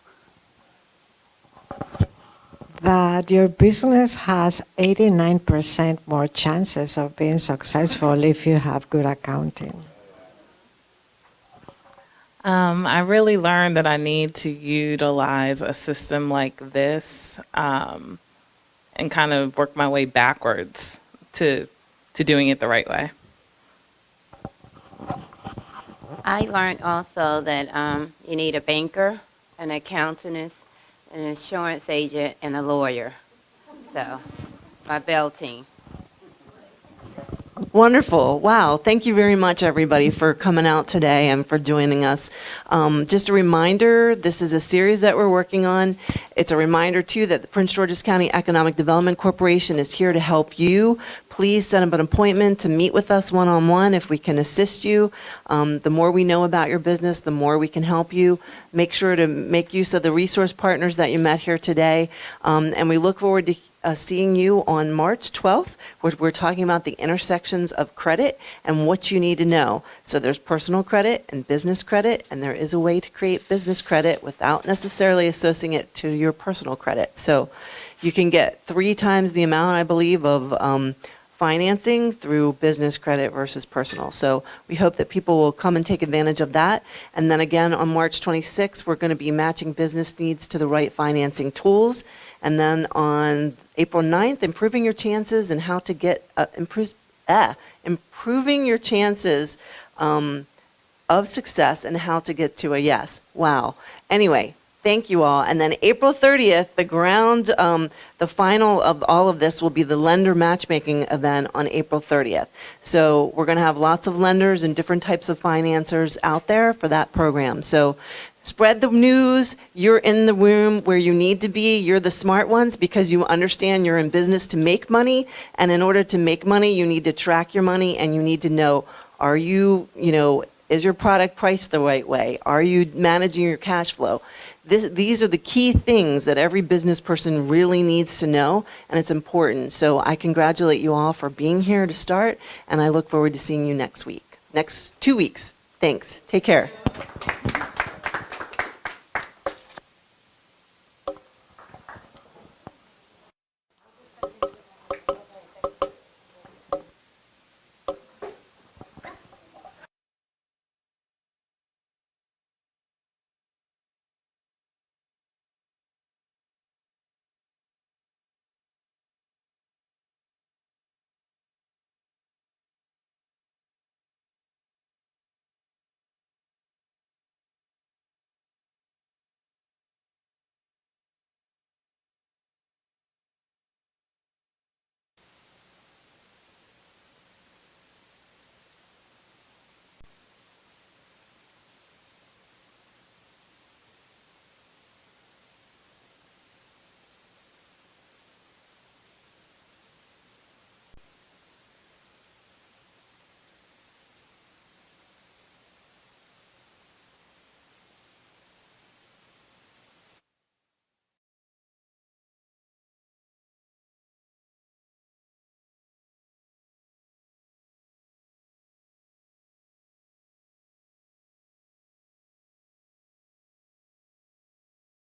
That your business has 89% more chances of being successful if you have good accounting. I really learned that I need to utilize a system like this and kind of work my way backwards to doing it the right way. I learned also that you need a banker, an accountant, an insurance agent, and a lawyer. So, my Bell team. Wonderful. Wow. Thank you very much, everybody, for coming out today and for joining us. Just a reminder, this is a series that we're working on. It's a reminder, too, that the Prince George's County Economic Development Corporation is here to help you. Please set up an appointment to meet with us one-on-one if we can assist you. The more we know about your business, the more we can help you. Make sure to make use of the resource partners that you met here today. And we look forward to seeing you on March 12th, where we're talking about the intersections of credit and what you need to know. So there's personal credit and business credit, and there is a way to create business credit without necessarily associating it to your personal credit. So you can get 3 times the amount, I believe, of financing through business credit versus personal. So we hope that people will come and take advantage of that. And then again, on March 26th, we're going to be matching business needs to the right financing tools. And then on April 9th, improving your chances and how to get, improving your chances of success and how to get to a yes. Wow. Anyway, thank you all. And then April 30th, the final of all of this will be the lender matchmaking event on April 30th. So we're going to have lots of lenders and different types of financiers out there for that program. So spread the news. You're in the room where you need to be. You're the smart ones because you understand you're in business to make money. And in order to make money, you need to track your money and you need to know, are you, is your product priced the right way? Are you managing your cash flow? These are the key things that every business person really needs to know, and it's important. So I congratulate you all for being here to start, and I look forward to seeing you next 2 weeks. Thanks. Take care.